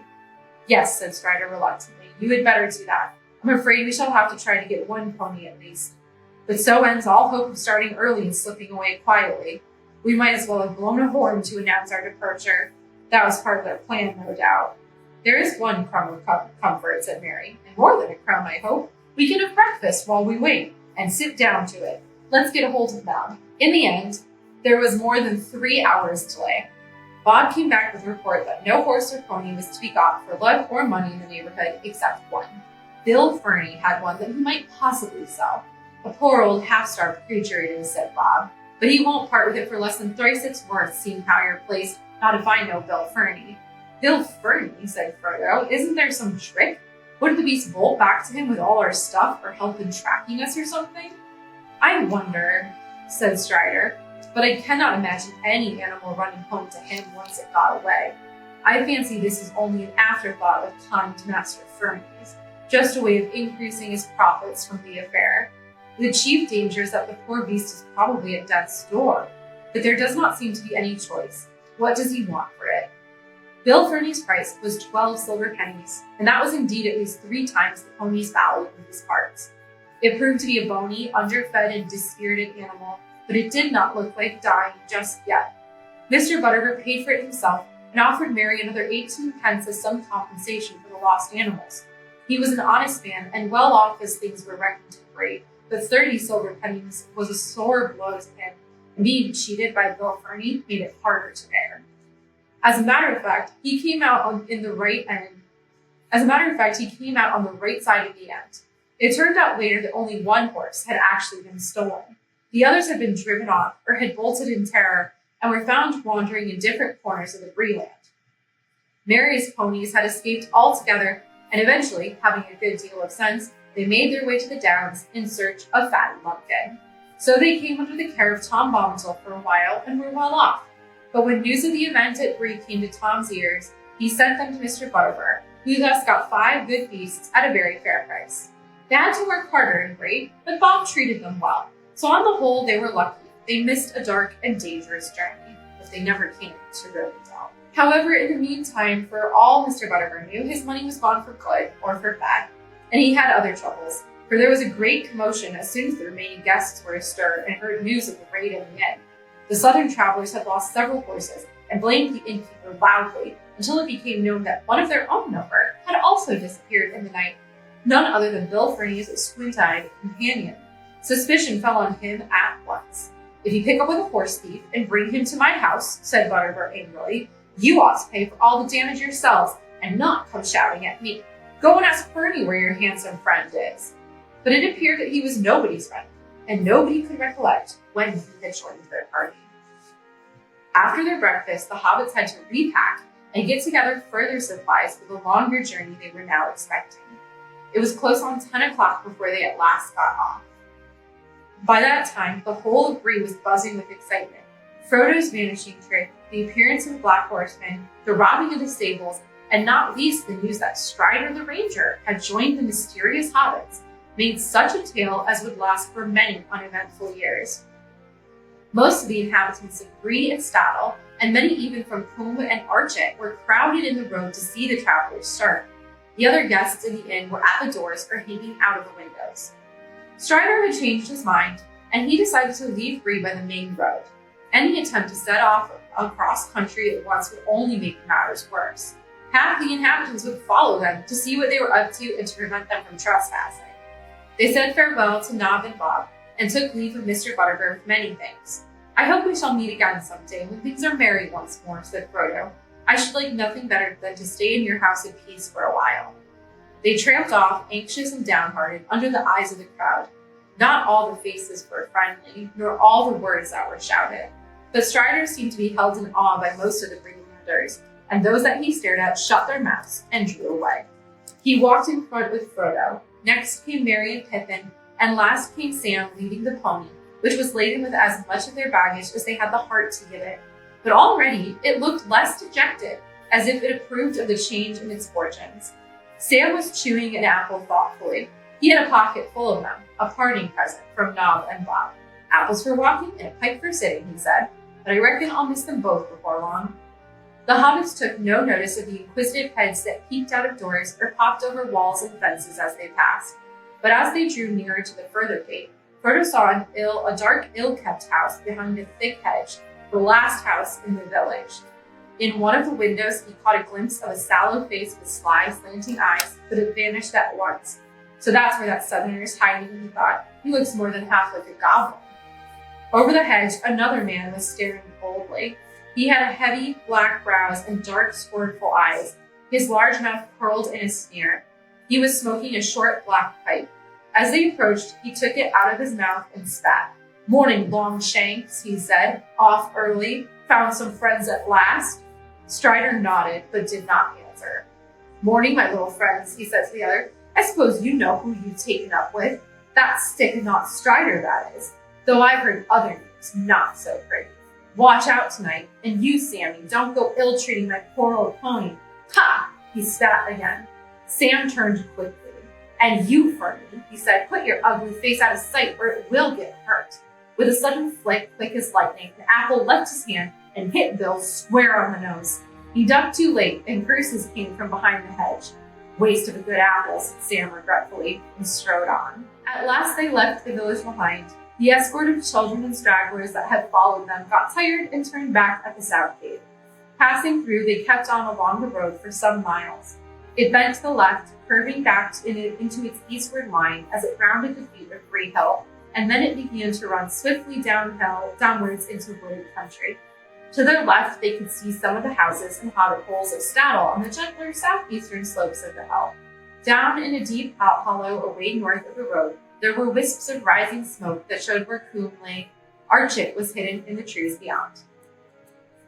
Speaker 1: Yes, said Strider reluctantly. You had better do that. I'm afraid we shall have to try to get 1 pony at least. But so ends all hope of starting early and slipping away quietly. We might as well have blown a horn to announce our departure. That was part of their plan, no doubt. There is one crumb of comfort, said Mary, and more than a crumb, I hope. We can have breakfast while we wait, and sit down to it. Let's get a hold of them. In the end, there was more than 3 hours delay. Bob came back with a report that no horse or pony was to be got for love or money in the neighborhood except one. Bill Fernie had one that he might possibly sell. A poor old half-starved creature it is, said Bob, but he won't part with it for less than thrice its worth, seeing how you're placed, not if I know Bill Fernie. Bill Fernie, said Frodo, isn't there some trick? Wouldn't the beast bolt back to him with all our stuff or help in tracking us or something? I wonder, said Strider, but I cannot imagine any animal running home to him once it got away. I fancy this is only an afterthought of kind Master Fernie's, just a way of increasing his profits from the affair. The chief danger is that the poor beast is probably at death's door, but there does not seem to be any choice. What does he want for it? Bill Fernie's price was 12 silver pennies, and that was indeed at least 3 times the pony's value in these parts. It proved to be a bony, underfed, and dispirited animal, but it did not look like dying just yet. Mr. Butterbur paid for it himself and offered Mary another 18 pence as some compensation for the lost animals. He was an honest man and well off as things were reckoned in Bree, but 30 silver pennies was a sore blow to him, and being cheated by Bill Fernie made it harder to bear. As a matter of fact, he came out on the right side of the end. It turned out later that only 1 horse had actually been stolen. The others had been driven off or had bolted in terror and were found wandering in different corners of the Bree land. Mary's ponies had escaped altogether, and eventually, having a good deal of sense, they made their way to the downs in search of Fatty Lumpkin. So they came under the care of Tom Bombadil for a while and were well off. But when news of the event at Bree came to Tom's ears, he sent them to Mr. Butterbur, who thus got 5 good beasts at a very fair price. They had to work harder in Bree, but Bob treated them well. So on the whole, they were lucky. They missed a dark and dangerous journey, but they never came to Rivendell. However, in the meantime, for all Mr. Butterbur knew, his money was gone for good or for bad, and he had other troubles, for there was a great commotion as soon as the remaining guests were astir and heard news of the raid in the inn. The southern travelers had lost several horses and blamed the innkeeper loudly until it became known that one of their own number had also disappeared in the night, none other than Bill Fernie's squint-eyed companion. Suspicion fell on him at once. If you pick up with a horse thief and bring him to my house, said Butterbur angrily, you ought to pay for all the damage yourselves and not come shouting at me. Go and ask Fernie where your handsome friend is. But it appeared that he was nobody's friend, and nobody could recollect when he had joined their party. After their breakfast, the hobbits had to repack and get together further supplies for the longer journey they were now expecting. It was close on 10 o'clock before they at last got off. By that time, the whole of Bree was buzzing with excitement. Frodo's vanishing trick, the appearance of the Black Horseman, the robbing of the stables, and not least the news that Strider the Ranger had joined the mysterious hobbits, made such a tale as would last for many uneventful years. Most of the inhabitants of Bree and Stadel, and many even from Combe and Archet, were crowded in the road to see the travelers start. The other guests in the inn were at the doors or hanging out of the windows. Strider had changed his mind, and he decided to leave Bree by the main road. Any attempt to set off across country at once would only make matters worse. Half the inhabitants would follow them to see what they were up to and to prevent them from trespassing. They said farewell to Nob and Bob, and took leave of Mr. Butterbur with many thanks. I hope we shall meet again someday when things are merry once more, said Frodo. I should like nothing better than to stay in your house in peace for a while. They tramped off, anxious and downhearted, under the eyes of the crowd. Not all the faces were friendly, nor all the words that were shouted. But Strider seemed to be held in awe by most of the Greenlanders, and those that he stared at shut their mouths and drew away. He walked in front with Frodo. Next came Merry and Pippin, and last came Sam leading the pony, which was laden with as much of their baggage as they had the heart to give it. But already it looked less dejected, as if it approved of the change in its fortunes. Sam was chewing an apple thoughtfully. He had a pocket full of them, a parting present from Nob and Bob. Apples for walking and a pipe for sitting, he said, but I reckon I'll miss them both before long. The hobbits took no notice of the inquisitive heads that peeked out of doors or popped over walls and fences as they passed. But as they drew nearer to the further gate, Frodo saw a dark, ill-kept house behind a thick hedge, the last house in the village. In one of the windows, he caught a glimpse of a sallow face with sly, slanting eyes, but it vanished at once. So that's where that southerner is hiding, he thought. He looks more than half like a goblin. Over the hedge, another man was staring boldly. He had a heavy, black brows and dark, scornful eyes, his large mouth curled in a sneer. He was smoking a short, black pipe. As they approached, he took it out of his mouth and spat. "Morning, Longshanks," he said. "Off early? Found some friends at last?" Strider nodded, but did not answer. "Morning, my little friends," he said to the other. "I suppose you know who you've taken up with. That stick-and-knot Strider, that is. Though I've heard other news not so pretty. Watch out tonight, and you, Sammy, don't go ill-treating my poor old pony. Ha!" He spat again. Sam turned quickly. "And you, Fernie," he said, "put your ugly face out of sight, or it will get hurt." With a sudden flick, quick as lightning, the apple left his hand and hit Bill square on the nose. He ducked too late, and curses came from behind the hedge. "Waste of a good apple," said Sam regretfully, and strode on. At last they left the village behind. The escort of children and stragglers that had followed them got tired and turned back at the south gate. Passing through, they kept on along the road for some miles. It bent to the left, curving back into its eastward line as it rounded the feet of Bree Hill, and then it began to run swiftly downwards into wooded country. To their left, they could see some of the houses and hobbit holes of Staddle on the gentler southeastern slopes of the hill. Down in a deep hollow away north of the road, there were wisps of rising smoke that showed where Coombe lay. Archit was hidden in the trees beyond.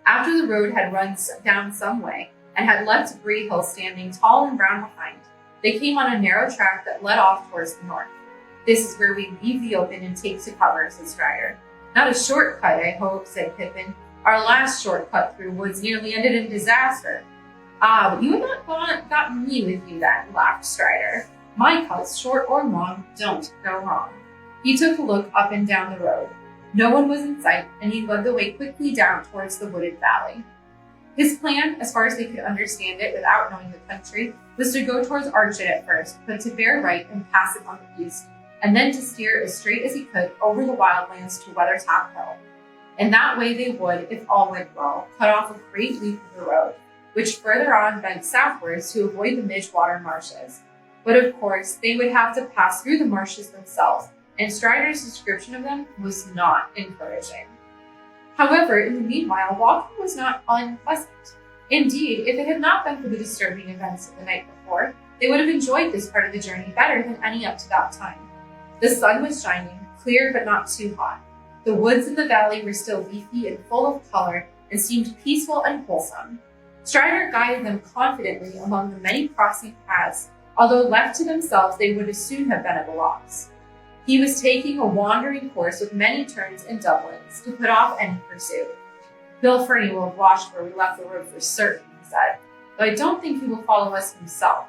Speaker 1: After the road had run down some way and had left Bree Hill standing tall and brown behind, they came on a narrow track that led off towards the north. "This is where we leave the open and take to cover," said Strider. "Not a shortcut, I hope," said Pippin. "Our last shortcut through woods nearly ended in disaster." "Ah, but you have not got me with you then," laughed Strider. "My cuts, short or long, don't go wrong." He took a look up and down the road. No one was in sight, and he led the way quickly down towards the wooded valley. His plan, as far as they could understand it without knowing the country, was to go towards Archit at first, but to bear right and pass it on the east, and then to steer as straight as he could over the wildlands to Weathertop Hill. In that way they would, if all went well, cut off a great leap of the road, which further on bent southwards to avoid the Midgewater marshes. But of course, they would have to pass through the marshes themselves, and Strider's description of them was not encouraging. However, in the meanwhile, walking was not unpleasant. Indeed, if it had not been for the disturbing events of the night before, they would have enjoyed this part of the journey better than any up to that time. The sun was shining, clear but not too hot. The woods in the valley were still leafy and full of color and seemed peaceful and wholesome. Strider guided them confidently among the many crossing paths, although left to themselves they would as soon have been at a loss. He was taking a wandering course with many turns and doublings to put off any pursuit. "Bill Fernie will have watched where we left the road for certain," he said, "though I don't think he will follow us himself.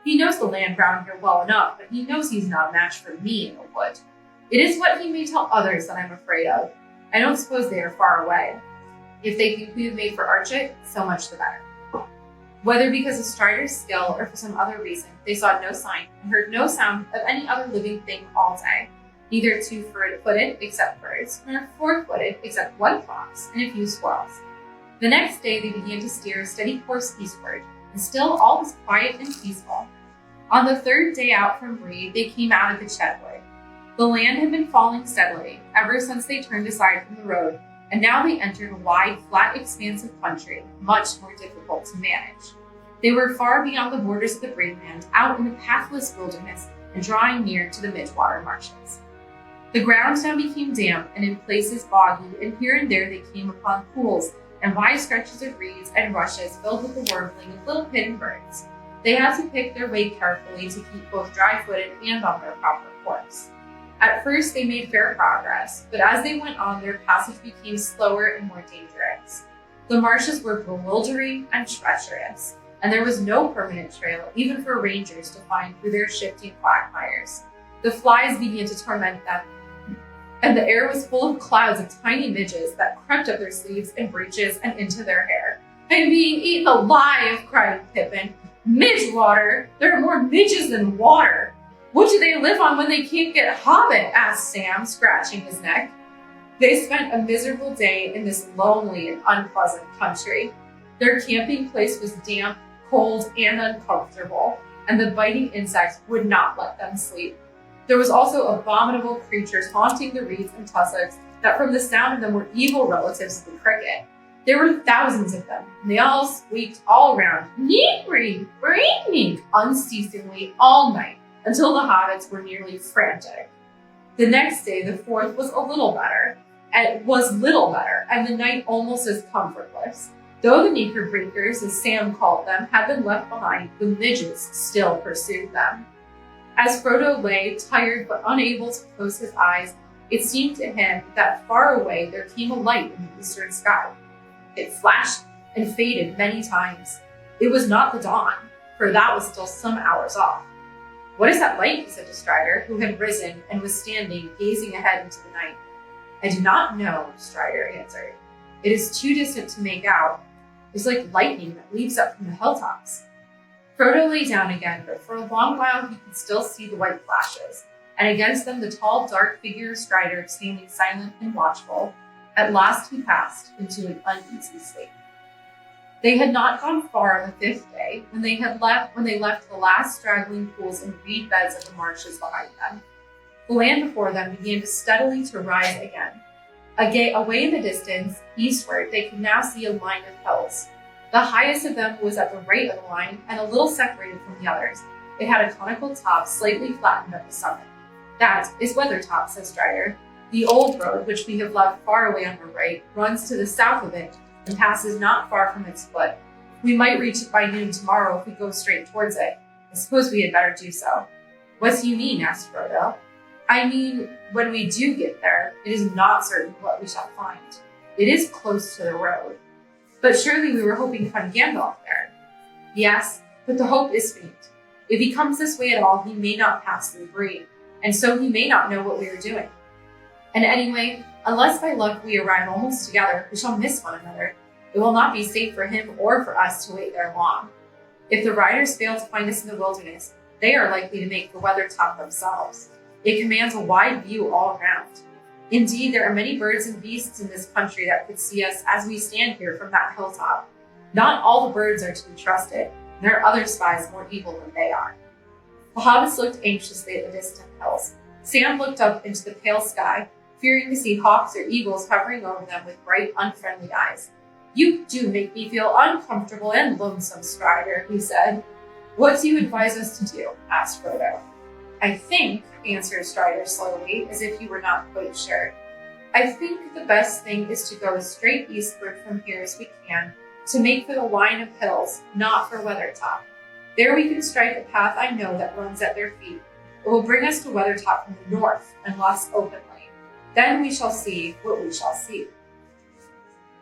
Speaker 1: He knows the land round here well enough, but he knows he's not a match for me in the wood. It is what he may tell others that I'm afraid of. I don't suppose they are far away. If they think we have made for Archit, so much the better." Whether because of Strider's skill or for some other reason, they saw no sign and heard no sound of any other living thing all day, neither two-footed except birds, nor four-footed except one fox and a few squirrels. The next day they began to steer a steady course eastward, and still all was quiet and peaceful. On the third day out from Bree, they came out of the Chetwood. The land had been falling steadily ever since they turned aside from the road, and now they entered a wide, flat expanse of country, much more difficult to manage. They were far beyond the borders of the Greenland, out in the pathless wilderness and drawing near to the Midwater marshes. The ground now became damp and in places boggy, and here and there they came upon pools and wide stretches of reeds and rushes filled with the warbling of little hidden birds. They had to pick their way carefully to keep both dry-footed and on their proper course. At first they made fair progress, but as they went on, their passage became slower and more dangerous. The marshes were bewildering and treacherous, and there was no permanent trail even for rangers to find through their shifting quagmires. The flies began to torment them, and the air was full of clouds of tiny midges that crept up their sleeves and breeches and into their hair. "I'm being eaten alive!" cried Pippin. "Midgewater? There are more midges than water! What do they live on when they can't get hobbit?" asked Sam, scratching his neck. They spent a miserable day in this lonely and unpleasant country. Their camping place was damp, cold, and uncomfortable, and the biting insects would not let them sleep. There was also abominable creatures haunting the reeds and tussocks that from the sound of them were evil relatives of the cricket. There were thousands of them, and they all squeaked all around, "Neek, reek, neek," unceasingly all night, until the hobbits were nearly frantic. The next day, the 4th, was little better, and the night almost as comfortless. Though the Knickerbrinkers, as Sam called them, had been left behind, the midges still pursued them. As Frodo lay, tired but unable to close his eyes, it seemed to him that far away there came a light in the eastern sky. It flashed and faded many times. It was not the dawn, for that was still some hours off. "What is that light?" he said to Strider, who had risen and was standing, gazing ahead into the night. "I do not know," Strider answered. "It is too distant to make out. It is like lightning that leaps up from the hilltops." Frodo lay down again, but for a long while he could still see the white flashes, and against them the tall, dark figure of Strider standing silent and watchful. At last he passed into an uneasy sleep. They had not gone far on the 5th day when they left the last straggling pools and reed beds of the marshes behind them. The land before them began steadily to rise again. Away in the distance, eastward, they could now see a line of hills. The highest of them was at the right of the line and a little separated from the others. It had a conical top slightly flattened at the summit. "That is Weathertop," said Strider. "The old road, which we have left far away on our right, runs to the south of it and passes not far from its foot. We might reach it by noon tomorrow if we go straight towards it. I suppose we had better do so." "What do you mean?" asked Frodo. "I mean, when we do get there, it is not certain what we shall find. It is close to the road." "But surely we were hoping to find Gandalf there." "Yes, but the hope is faint. If he comes this way at all, he may not pass through Bree, and so he may not know what we are doing. And anyway, unless by luck we arrive almost together, we shall miss one another. It will not be safe for him or for us to wait there long. If the riders fail to find us in the wilderness, they are likely to make the Weathertop themselves. It commands a wide view all around. Indeed, there are many birds and beasts in this country that could see us as we stand here from that hilltop. Not all the birds are to be trusted, and there are other spies more evil than they are." The hobbits looked anxiously at the distant hills. Sam looked up into the pale sky, fearing to see hawks or eagles hovering over them with bright, unfriendly eyes. "You do make me feel uncomfortable and lonesome, Strider," he said. "What do you advise us to do?" asked Frodo. "I think," answered Strider slowly, as if he were not quite sure. "I think the best thing is to go as straight eastward from here as we can, to make for the line of hills, not for Weathertop. There we can strike a path I know that runs at their feet. It will bring us to Weathertop from the north and less openly. Then we shall see what we shall see."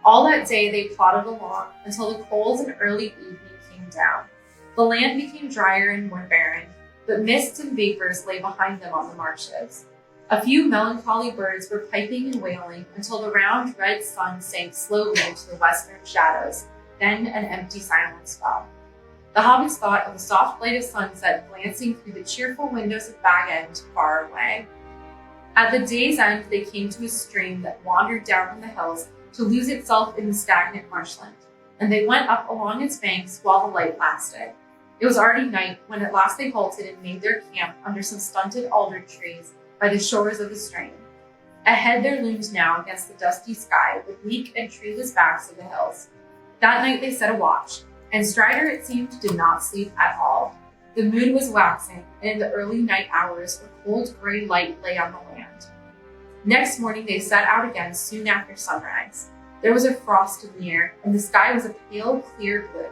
Speaker 1: All that day they plodded along until the cold and early evening came down. The land became drier and more barren, but mists and vapors lay behind them on the marshes. A few melancholy birds were piping and wailing until the round red sun sank slowly into the western shadows. Then an empty silence fell. The hobbits thought of the soft light of sunset glancing through the cheerful windows of Bag End far away. At the day's end, they came to a stream that wandered down from the hills to lose itself in the stagnant marshland, and they went up along its banks while the light lasted. It was already night when at last they halted and made their camp under some stunted alder trees by the shores of the stream. Ahead there loomed now against the dusty sky the bleak and treeless backs of the hills. That night they set a watch. and Strider, it seemed, did not sleep at all. The moon was waxing, and in the early night hours, a cold gray light lay on the land. Next morning, they set out again soon after sunrise. There was a frost in the air, and the sky was a pale, clear blue.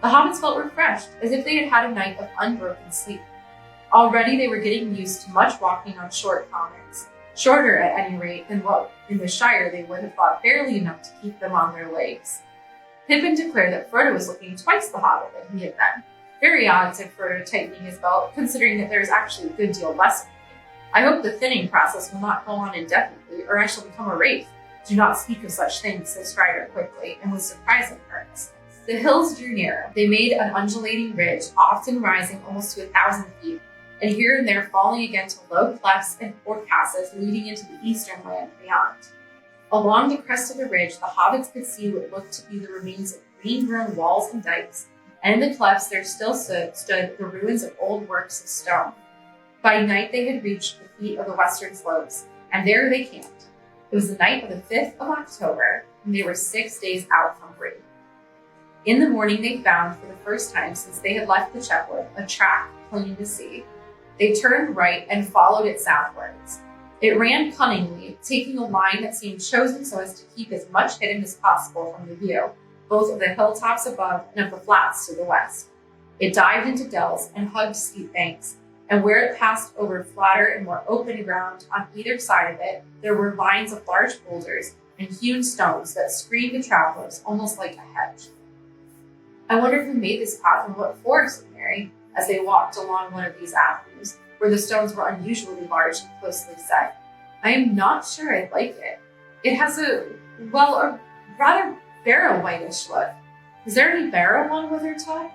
Speaker 1: The hobbits felt refreshed, as if they had had a night of unbroken sleep. Already they were getting used to much walking on short commons, shorter at any rate than what in the Shire they would have thought barely enough to keep them on their legs. Pippin declared that Frodo was looking twice the hobbit that he had been. Very odd, said Frodo, tightening his belt, considering that there is actually a good deal less of me. I hope the thinning process will not go on indefinitely, or I shall become a wraith. Do not speak of such things, said Strider quickly, and with surprising earnestness. The hills drew nearer. They made an undulating ridge, often rising almost to 1,000 feet, and here and there falling again to low clefts and forecasses leading into the eastern land beyond. Along the crest of the ridge, the hobbits could see what looked to be the remains of green-grown walls and dikes, and in the clefts there still stood the ruins of old works of stone. By night they had reached the feet of the western slopes, and there they camped. It was the night of the 5th of October, and they were 6 days out from Bree. In the morning they found, for the first time since they had left the Checkwood, a track plain to see. They turned right and followed it southwards. It ran cunningly, taking a line that seemed chosen so as to keep as much hidden as possible from the view, both of the hilltops above and of the flats to the west. It dived into dells and hugged steep banks, and where it passed over flatter and more open ground on either side of it, there were lines of large boulders and hewn stones that screened the travelers almost like a hedge. I wonder who made this path and what for, said Mary, as they walked along one of these avenues, where the stones were unusually large and closely set. I am not sure I like it. It has a rather barrow whitish look. Is there any barrow on Weathertop?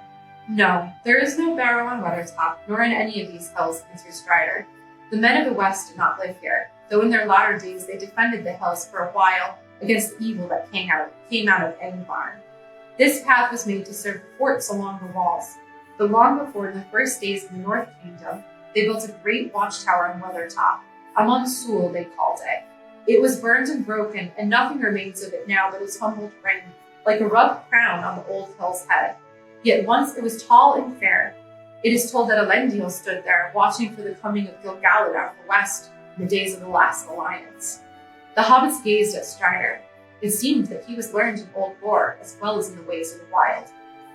Speaker 1: No, there is no barrow on Weathertop, nor in any of these hills, answered Strider. The men of the West did not live here, though in their latter days they defended the hills for a while against the evil that came out of Angmar. This path was made to serve the forts along the walls, but long before, in the first days of the North Kingdom, they built a great watchtower on Weathertop. Amon Sul, they called it. It was burned and broken, and nothing remains of it now but its humbled ring, like a rubbed crown on the old hill's head. Yet once it was tall and fair. It is told that Elendil stood there, watching for the coming of Gil-galad out of the west in the days of the last alliance. The hobbits gazed at Strider. It seemed that he was learned in old lore as well as in the ways of the wild.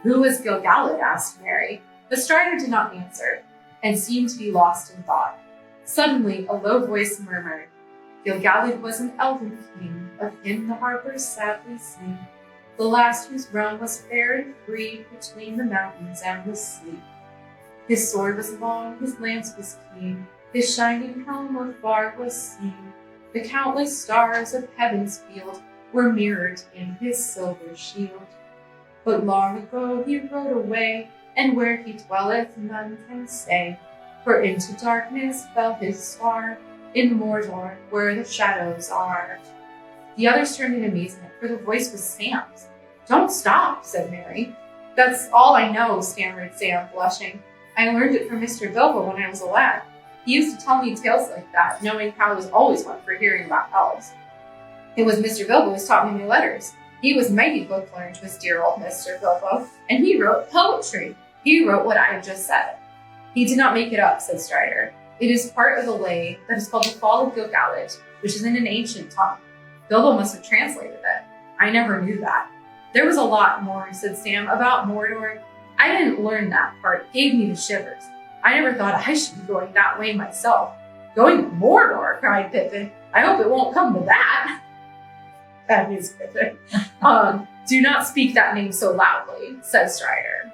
Speaker 1: Who was Gil-galad? Asked Mary, but Strider did not answer, and seemed to be lost in thought. Suddenly, a low voice murmured, Gil-galad was an elven king, of him the harpers sadly sing, the last whose realm was fair and free between the mountains and the sea. His sword was long, his lance was keen, his shining helm afar was seen. The countless stars of heaven's field were mirrored in his silver shield. But long ago he rode away, and where he dwelleth none can stay. For into darkness fell his star, in Mordor, where the shadows are. The others turned in amazement, for the voice was Sam's. Don't stop, said Mary. That's all I know, stammered Sam, blushing. I learned it from Mr. Bilbo when I was a lad. He used to tell me tales like that, knowing how I was always one for hearing about elves. It was Mr. Bilbo who taught me my letters. He was mighty book learned, was dear old Mr. Bilbo, and he wrote poetry. He wrote what I have just said. He did not make it up, said Strider. It is part of the lay that is called the Fall of Gil-galad, which is in an ancient tongue. Bilbo must have translated it. I never knew that. There was a lot more, said Sam, about Mordor. I didn't learn that part. It gave me the shivers. I never thought I should be going that way myself. Going to Mordor, cried Pippin. I hope it won't come to that. That is Pippin. Do not speak that name so loudly, said Strider.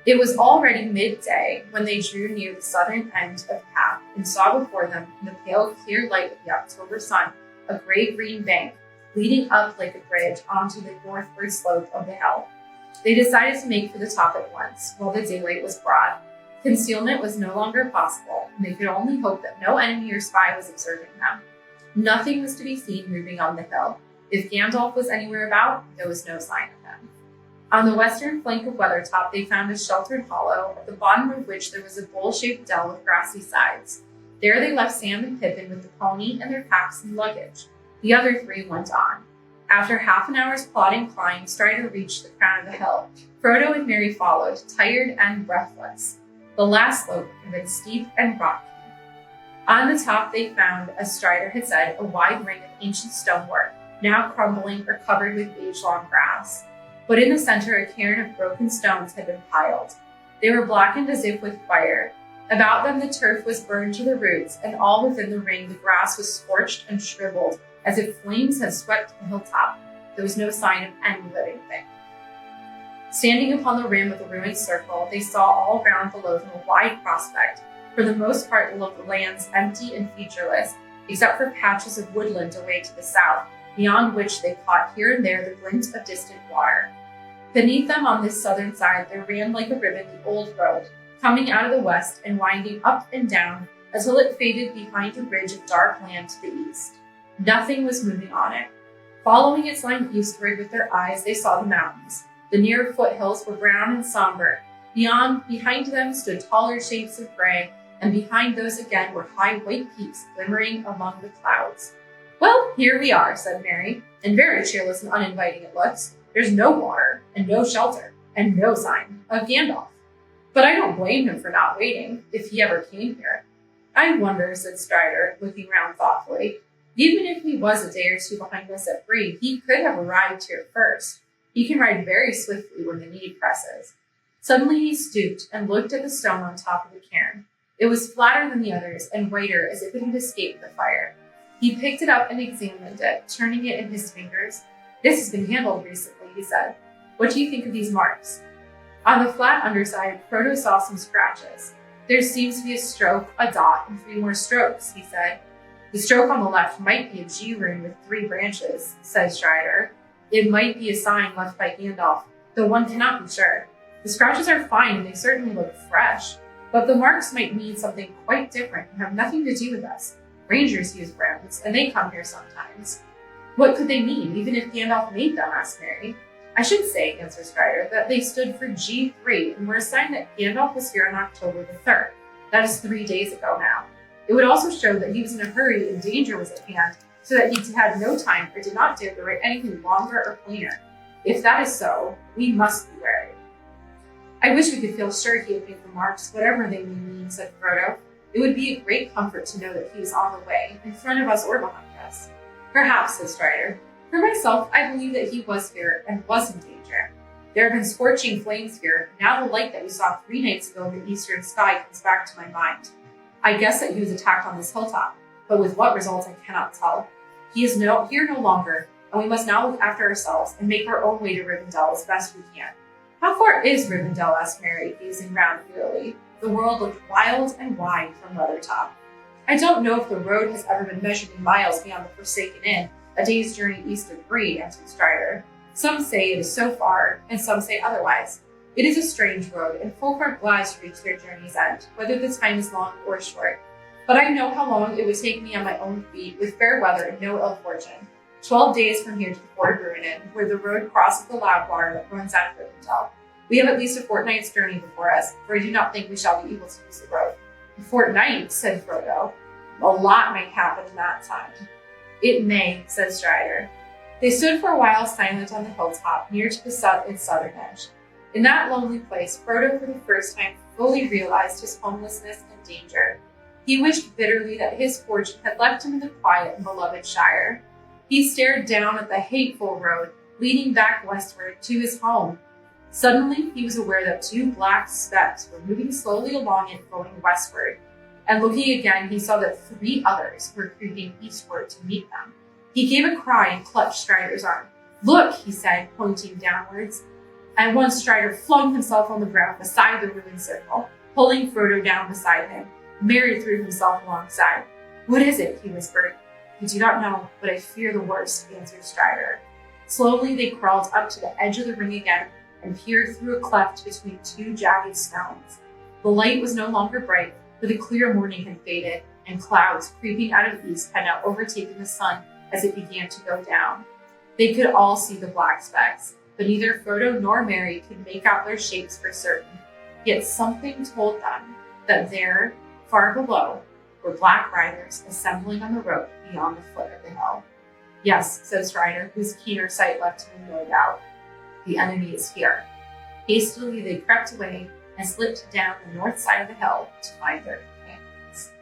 Speaker 1: It was already midday when they drew near the southern end of the path and saw before them, in the pale, clear light of the October sun, a gray-green bank leading up like a bridge onto the northward slope of the hill. They decided to make for the top at once, while the daylight was broad. Concealment was no longer possible, and they could only hope that no enemy or spy was observing them. Nothing was to be seen moving on the hill. If Gandalf was anywhere about, there was no sign of him. On the western flank of Weathertop, they found a sheltered hollow, at the bottom of which there was a bowl-shaped dell with grassy sides. There they left Sam and Pippin with the pony and their packs and luggage. The other three went on. After half an hour's plodding climb, Strider reached the crown of the hill. Frodo and Merry followed, tired and breathless. The last slope had been steep and rocky. On the top they found, as Strider had said, a wide ring of ancient stonework, now crumbling or covered with age-long grass. But in the center, a cairn of broken stones had been piled. They were blackened as if with fire. About them the turf was burned to the roots, and all within the ring the grass was scorched and shriveled, as if flames had swept the hilltop. There was no sign of any living thing. Standing upon the rim of the ruined circle, they saw all round below them a wide prospect, for the most part the lands empty and featureless, except for patches of woodland away to the south, beyond which they caught here and there the glint of distant water. Beneath them on this southern side there ran like a ribbon the old road, coming out of the west and winding up and down until it faded behind a ridge of dark land to the east. Nothing was moving on it. Following its line eastward with their eyes, they saw the mountains. The nearer foothills were brown and somber. Behind them stood taller shapes of gray, and behind those again were high white peaks glimmering among the clouds. "Well, here we are," said Merry, "and very cheerless and uninviting it looks. There's no water, and no shelter, and no sign of Gandalf. But I don't blame him for not waiting, if he ever came here." "I wonder," said Strider, looking round thoughtfully. "Even if he was a day or two behind us at Bree, he could have arrived here first. He can ride very swiftly when the need presses." Suddenly he stooped and looked at the stone on top of the cairn. It was flatter than the others and whiter as if it had escaped the fire. He picked it up and examined it, turning it in his fingers. "This has been handled recently," he said. "What do you think of these marks?" On the flat underside, Frodo saw some scratches. "There seems to be a stroke, a dot, and 3 more strokes," he said. "The stroke on the left might be a G rune with 3 branches," said Strider. "It might be a sign left by Gandalf, though one cannot be sure. The scratches are fine and they certainly look fresh, but the marks might mean something quite different and have nothing to do with us. Rangers use runes, and they come here sometimes." "What could they mean, even if Gandalf made them?" asked Merry. "I should say," answered Strider, "that they stood for G3 and were a sign that Gandalf was here on October the 3rd. That is 3 days ago now. It would also show that he was in a hurry and danger was at hand, so that he had no time or did not dare to write anything longer or plainer. If that is so, we must be wary." "I wish we could feel sure he had made the marks, whatever they may mean," said Frodo. "It would be a great comfort to know that he was on the way, in front of us or behind us." "Perhaps," said Strider. "For myself, I believe that he was here and was in danger. There have been scorching flames here, and now the light that we saw 3 nights ago in the eastern sky comes back to my mind. I guess that he was attacked on this hilltop, but with what result I cannot tell. He is here no longer, and we must now look after ourselves and make our own way to Rivendell as best we can." "How far is Rivendell?" asked Merry, gazing round eagerly. The world looked wild and wide from Leathertop. "I don't know if the road has ever been measured in miles beyond the Forsaken Inn, a day's journey east of Bree," answered Strider. "Some say it is so far, and some say otherwise. It is a strange road, and folk are glad to reach their journey's end, whether the time is long or short. But I know how long it would take me on my own feet, with fair weather and no ill fortune. 12 days from here to the Ford Bruinen, where the road crosses the Loudwater that runs out of Rivendell. We have at least a fortnight's journey before us, for I do not think we shall be able to use the road." "A fortnight," said Frodo. "A lot may happen in that time." "It may," said Strider. They stood for a while silent on the hilltop, near to its southern edge. In that lonely place, Frodo for the first time fully realized his homelessness and danger. He wished bitterly that his fortune had left him in the quiet and beloved Shire. He stared down at the hateful road leading back westward to his home. Suddenly, he was aware that 2 black specks were moving slowly along it, going westward. And looking again, he saw that 3 others were creeping eastward to meet them. He gave a cry and clutched Strider's arm. "Look," he said, pointing downwards. At once Strider flung himself on the ground beside the ruined circle, pulling Frodo down beside him. Merry threw himself alongside. "What is it?" he whispered. "I do not know, but I fear the worst," answered Strider. Slowly they crawled up to the edge of the ring again and peered through a cleft between 2 jagged stones. The light was no longer bright, for the clear morning had faded, and clouds creeping out of the east had now overtaken the sun as it began to go down. They could all see the black specks, but neither Frodo nor Merry could make out their shapes for certain. Yet something told them that there, far below, were black riders assembling on the road beyond the foot of the hill. Yes, said Strider, whose keener sight left him no doubt. The enemy is here. Hastily they crept away and slipped down the north side of the hill to find their companions.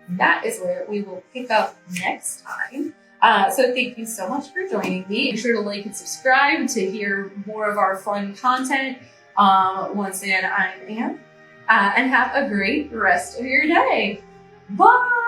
Speaker 1: And that is where we will pick up next time. So thank you so much for joining me. Be sure to like and subscribe to hear more of our fun content. Once again, I'm Anne. And have a great rest of your day. Bye!